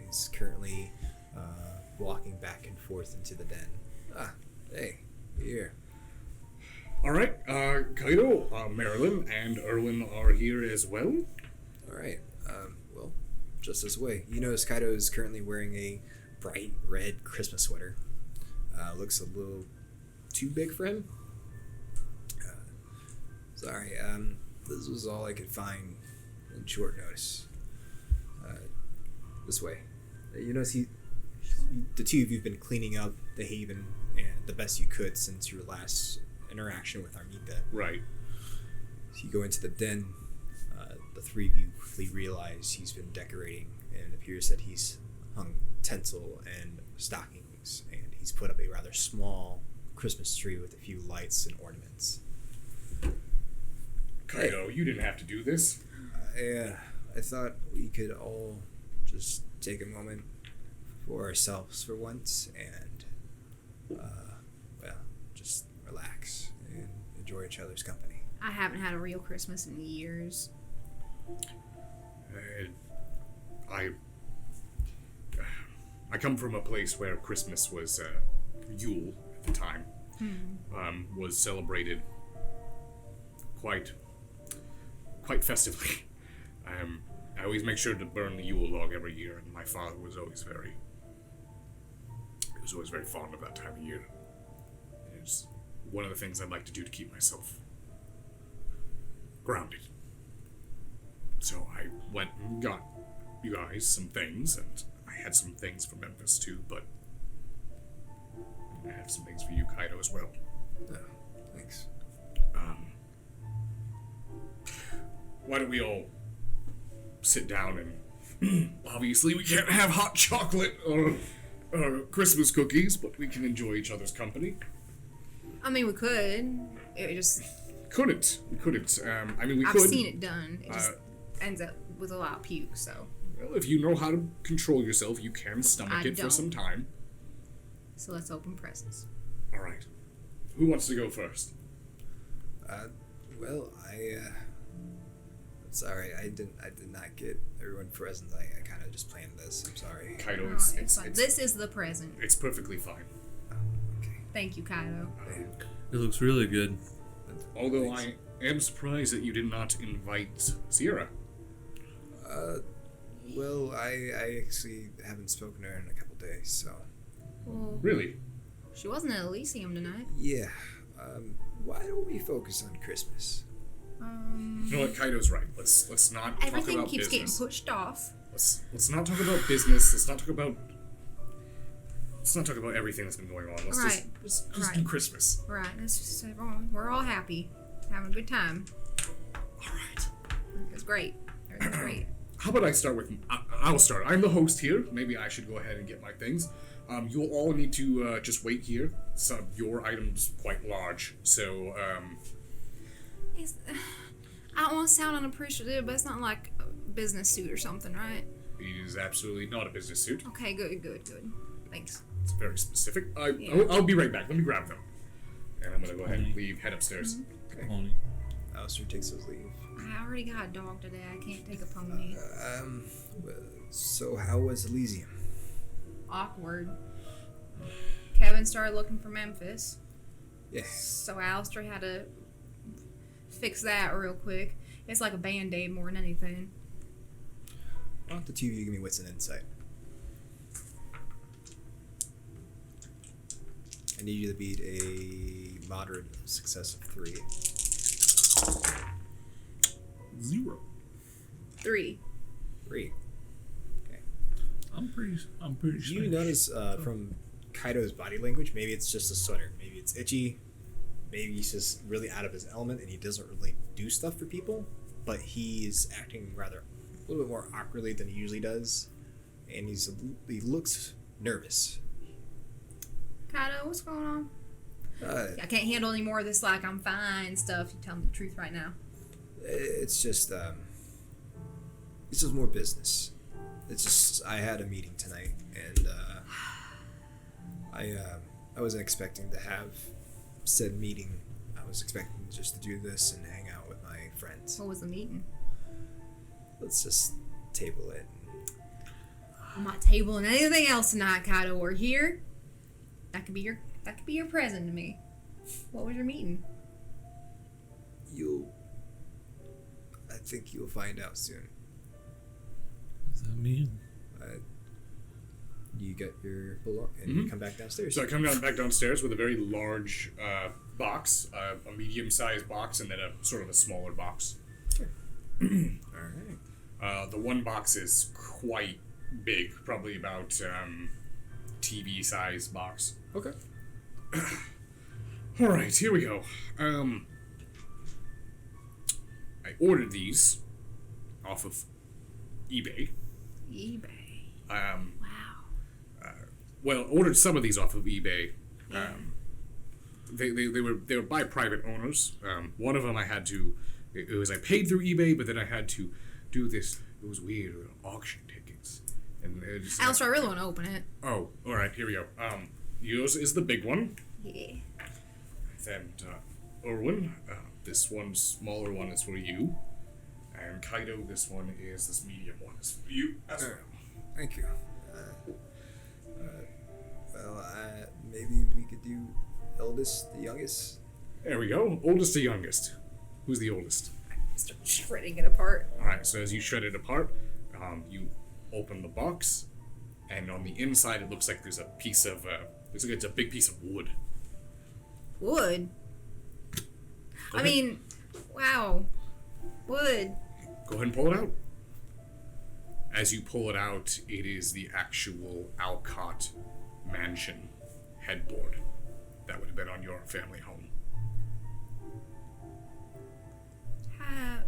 He's currently walking back and forth into the den. Ah, hey, here. Alright, Kaido, Marilyn, and Erwin are here as well. Alright, well, just this way. You notice Kaido is currently wearing a bright red Christmas sweater. Looks a little too big for him. Sorry, this was all I could find in short notice. This way. You notice the two of you have been cleaning up the Haven and the best you could since your last interaction with Armika. Right. So you go into the den. The three of you quickly realize he's been decorating, and it appears that he's hung tinsel and stockings, and he's put up a rather small Christmas tree with a few lights and ornaments. Kaido, you didn't have to do this. I thought we could all just take a moment for ourselves for once and, just relax and enjoy each other's company. I haven't had a real Christmas in years. I come from a place where Christmas was Yule at the time. Was celebrated quite festively. I always make sure to burn the Yule log every year, and my father was always very fond of that time of year. It's one of the things I'd like to do to keep myself grounded. So I went and got you guys some things, and I had some things for Memphis too, but I have some things for you, Kaido, as well. Oh, thanks. Why don't we all sit down and obviously we can't have hot chocolate or Christmas cookies, but we can enjoy each other's company. I mean, we could. It just... Couldn't. We couldn't. I mean, we I've could. seen it done. It just ends up with a lot of puke, so... Well, if you know how to control yourself, you can stomach I it for don't. some time. So let's open presents. All right. Who wants to go first? Well, I'm sorry, I did not get everyone present. I kind of just planned this. I'm sorry. Kaido, Oh, it's fine. This is the present. it's perfectly fine. Okay. Thank you, Kaido. It looks really good. Although I am surprised that you did not invite Sierra. Well, I actually haven't spoken to her in a couple days, so Well, Really? she wasn't at Elysium tonight. yeah. Why don't we focus on Christmas? You know what? Kaido's right. Let's not talk Everything about keeps business. getting pushed off. Let's not talk about business. Let's not talk about everything that's been going on. Let's Right. just Right. do Christmas. Right. That's just we're all happy, having a good time. All right. It's great. Everything's great. How about I start with? I'll start. I'm the host here. Maybe I should go ahead and get my things. You'll all need to just wait here. Your item's quite large, so I don't want to sound unappreciative, but it's not like a business suit or something, right? it is absolutely not a business suit. Okay, good. Thanks. It's very specific. Yeah. I'll be right back. Let me grab them, and I'm gonna go ahead and head upstairs. Okay. Pony. Alistair takes his leave. I already got a dog today. I can't take a pony. Well, so how was Elysium? Awkward. Kevin started looking for Memphis, Yeah. so Alistair had to fix that real quick. It's like a band-aid more than anything. Why don't the two of you give me wits and insight? I need you to beat a moderate success of 3. 0. 3. 3. Okay. I'm pretty sure. You notice from Kaido's body language, maybe it's just a sweater. Maybe it's itchy. Maybe he's just really out of his element and he doesn't really do stuff for people. But he's acting rather a little bit more awkwardly than he usually does. And he looks nervous. Kaido, what's going on? I can't handle any more of this like I'm fine stuff. You tell me the truth right now. It's just more business. It's just I had a meeting tonight, and I wasn't expecting to have said meeting. I was expecting just to do this and hang out with my friends. What was the meeting? Let's just table it. I'm not tabling anything else tonight, Kaido. We're here. That could be your present to me. What was your meeting? I think you'll find out soon. What does that mean? You get your pull and you come back downstairs. So I come back downstairs with a very large box, a medium-sized box, and then a sort of a smaller box. All right. The one box is quite big, probably about TV size box. Okay. All right, here we go. I ordered these off of eBay. eBay. Wow. Wow. Ordered some of these off of eBay. They were by private owners. One of them I had to. It was I paid through eBay, but then I had to do this. It was weird. Auction tickets. And it just, Alistair, I really want to open it. Oh, all right. Here we go. Yours is the big one. Yeah. Then Erwin, this one smaller one is for you. And Kaido, this one is this medium one is for you as well. Thank you. Maybe we could do eldest to youngest. There we go. Oldest to youngest. Who's the oldest? Start shredding it apart. All right. So as you shred it apart, you open the box, and on the inside it looks like there's a piece of. Looks like it's a big piece of wood. Wood. I ahead. mean, wow. Wood. Go ahead and pull it out. As you pull it out, it is the actual Alcott mansion headboard that would have been on your family home. How?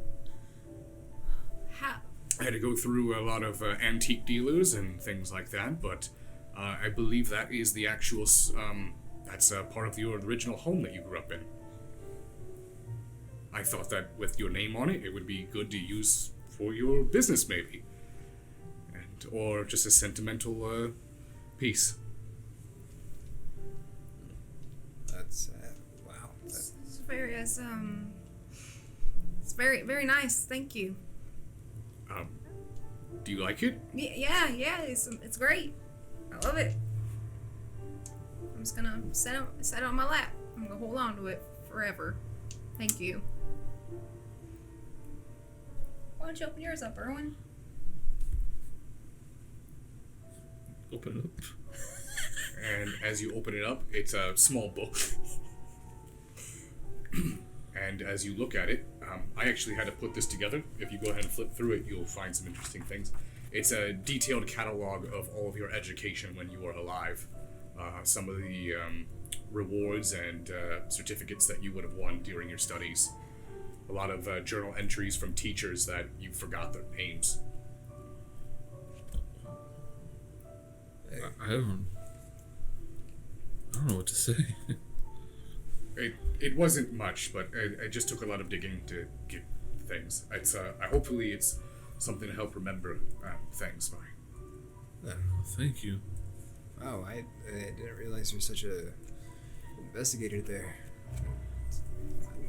I had to go through a lot of antique dealers and things like that, but I believe that is the actual, that's part of your original home that you grew up in. I thought that with your name on it, it would be good to use for your business, maybe. Or just a sentimental piece. That's It's very, very nice. Thank you. Do you like it? Yeah. It's great. I love it. I'm just gonna set it on my lap. I'm gonna hold on to it forever. Thank you. Why don't you open yours up, Erwin? Open it up. And as you open it up, it's a small book. And as you look at it, I actually had to put this together. If you go ahead and flip through it, you'll find some interesting things. It's a detailed catalog of all of your education when you were alive. Some of the rewards and certificates that you would have won during your studies. A lot of journal entries from teachers that you forgot their names. I don't know what to say. It wasn't much, but it just took a lot of digging to get things. It's hopefully it's something to help remember things by. Thank you. Wow, I didn't realize you're such a investigator there.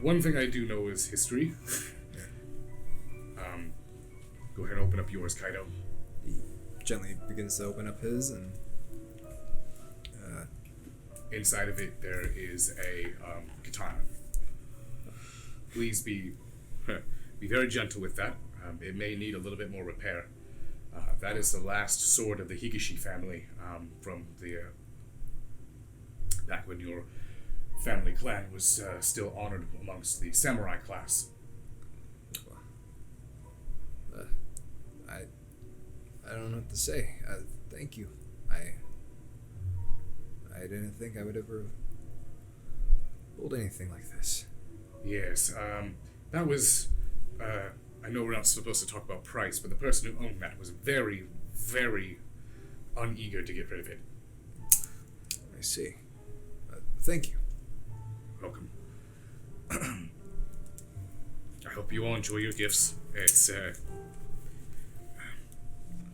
One thing I do know is history. Go ahead and open up yours, Kaido. He gently begins to open up his, and inside of it there is a katana. Please be very gentle with that. It may need a little bit more repair. That is the last sword of the Higashi family from the back when your family clan was still honored amongst the samurai class. I don't know what to say. Thank you. I didn't think I would ever hold anything like this. Yes, that was. I know we're not supposed to talk about price, but the person who owned that was very, very uneager to get rid of it. I see. Thank you. Welcome. I hope you all enjoy your gifts. It's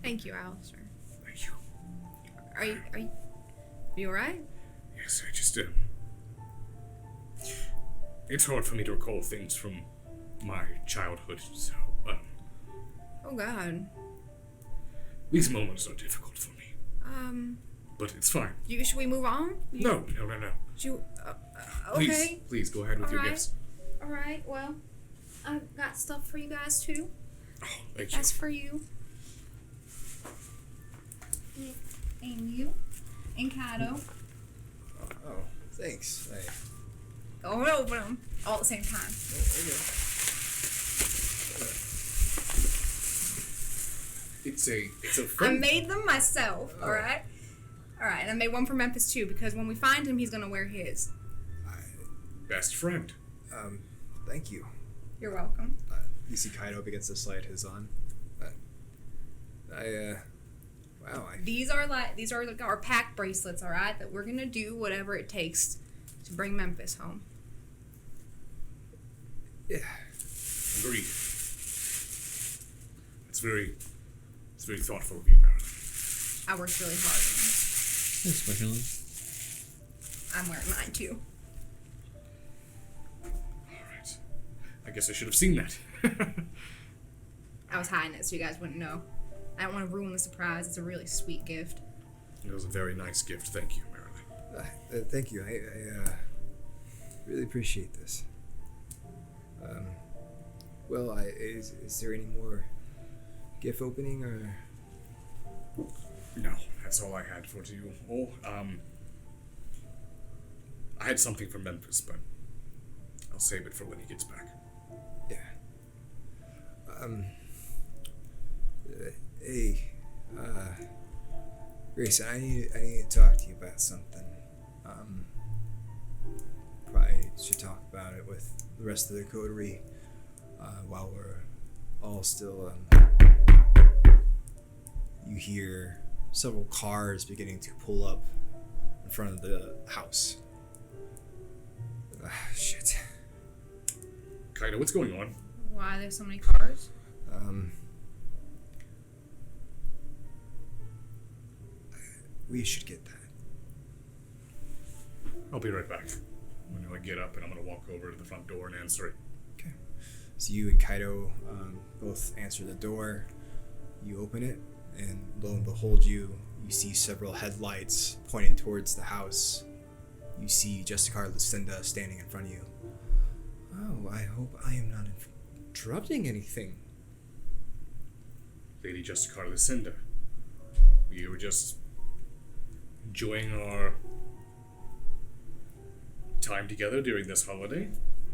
Thank you, Alistair. thank you. Are you alright? Yes, I just it's hard for me to recall things from my childhood, so Oh God. these moments are difficult for me. But it's fine. Should we move on? No. Should, okay. Please go ahead with your Alright. gifts. All right. Well, I've got stuff for you guys too. Oh, thank you. That's for you. And you. And Kaido. Oh, thanks. Go and open them all at the same time. It's a I fun. made them myself. All right. All right. And I made one for Memphis too because when we find him, he's gonna wear his. Best friend. Thank you. You're welcome. You see Kaido begins to slide his on. Wow. These are like our pack bracelets. All right. That we're gonna do whatever it takes to bring Memphis home. Yeah. Agreed. It's very thoughtful of you, Meredith. I worked really hard. Thanks, Macmillan. I'm wearing mine too. Alright. I guess I should have seen that. I was hiding it so you guys wouldn't know. I don't want to ruin the surprise. It's a really sweet gift. It was a very nice gift. Thank you, Meredith. Thank you. I really appreciate this. Well, is there any more gift opening or? No, that's all I had for you all. I had something for Memphis, but I'll save it for when he gets back. Yeah. Hey, Grayson, I need to talk to you about something. Probably should talk about it with the rest of the coterie while we're all still. You hear several cars beginning to pull up in front of the house. Shit. Kaido, what's going on? Why there's so many cars? We should get that. I'll be right back. I'm gonna get up and I'm gonna walk over to the front door and answer it. Okay. So you and Kaido both answer the door. You open it, and lo and behold, you see several headlights pointing towards the house. You see Justicar Lucinda standing in front of you. Oh, I hope I am not interrupting anything. Lady Justicar Lucinda, we were just enjoying our time together during this holiday.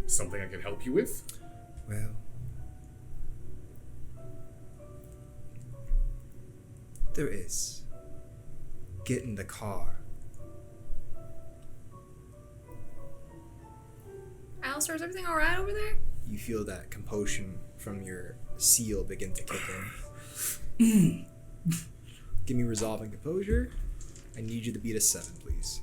Something I can help you with? Well, there is. Get in the car. Alistair, is everything alright over there? You feel that compulsion from your seal begin to kick in. Give me resolve and composure. I need you to beat a 7, please.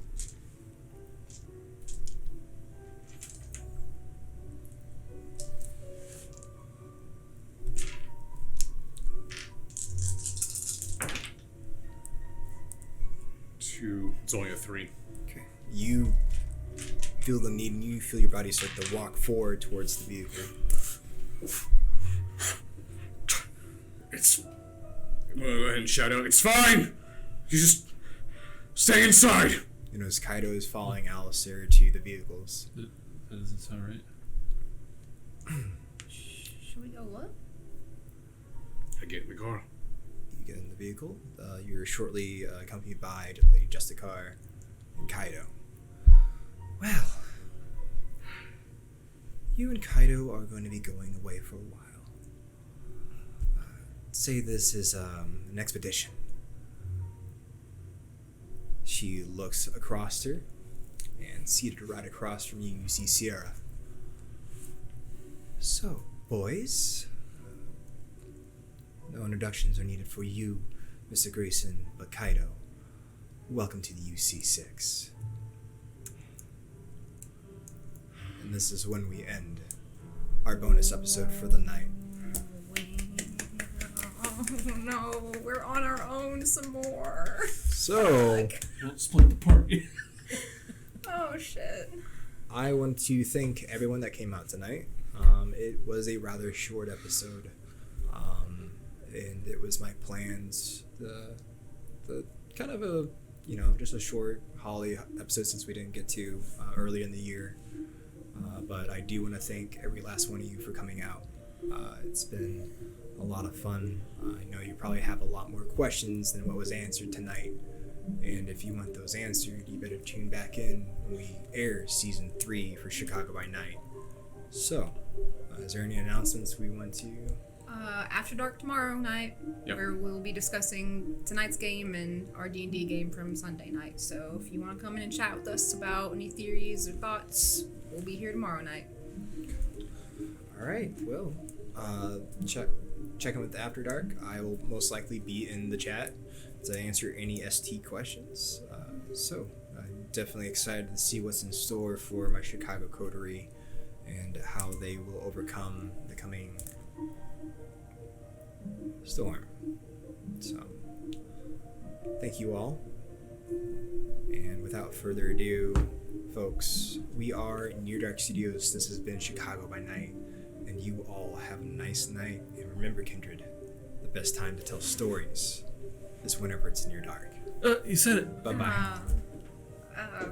It's only a 3. Okay. You feel the need, and you feel your body start to walk forward towards the vehicle. I'm gonna go ahead and shout out, it's fine! You just stay inside! You know, as Kaido is following Alistair to the vehicles. That doesn't sound right. Should we go look? I get in the car. You get in the vehicle. You're shortly accompanied by Lady Justicar and Kaido. Well, you and Kaido are going to be going away for a while. Say this is an expedition. She looks across her, and seated right across from you, you see Sierra. So, boys, no introductions are needed for you, Mr. Grayson, but Kaido, welcome to the UC6. And this is when we end our bonus episode for the night. Oh no, we're on our own some more. So, We'll split the party. Oh shit. I want to thank everyone that came out tonight. It was a rather short episode, and it was my plans. The kind of a, just a short holiday episode since we didn't get to early in the year. But I do want to thank every last one of you for coming out. It's been a lot of fun. I know you probably have a lot more questions than what was answered tonight. And if you want those answered, you better tune back in when we air Season 3 for Chicago by Night. So, is there any announcements we want to... After dark tomorrow night, Yep. where we'll be discussing tonight's game and our D&D game from Sunday night. So if you want to come in and chat with us about any theories or thoughts, we'll be here tomorrow night. All right, well, check in with the After Dark. I will most likely be in the chat to answer any ST questions. So I'm definitely excited to see what's in store for my Chicago coterie and how they will overcome the coming storm. So thank you all. And without further ado, folks, we are NearDark Studios. This has been Chicago by Night. And you all have a nice night. And remember, Kindred, the best time to tell stories is whenever it's near dark. You said it. Bye-bye. Uh,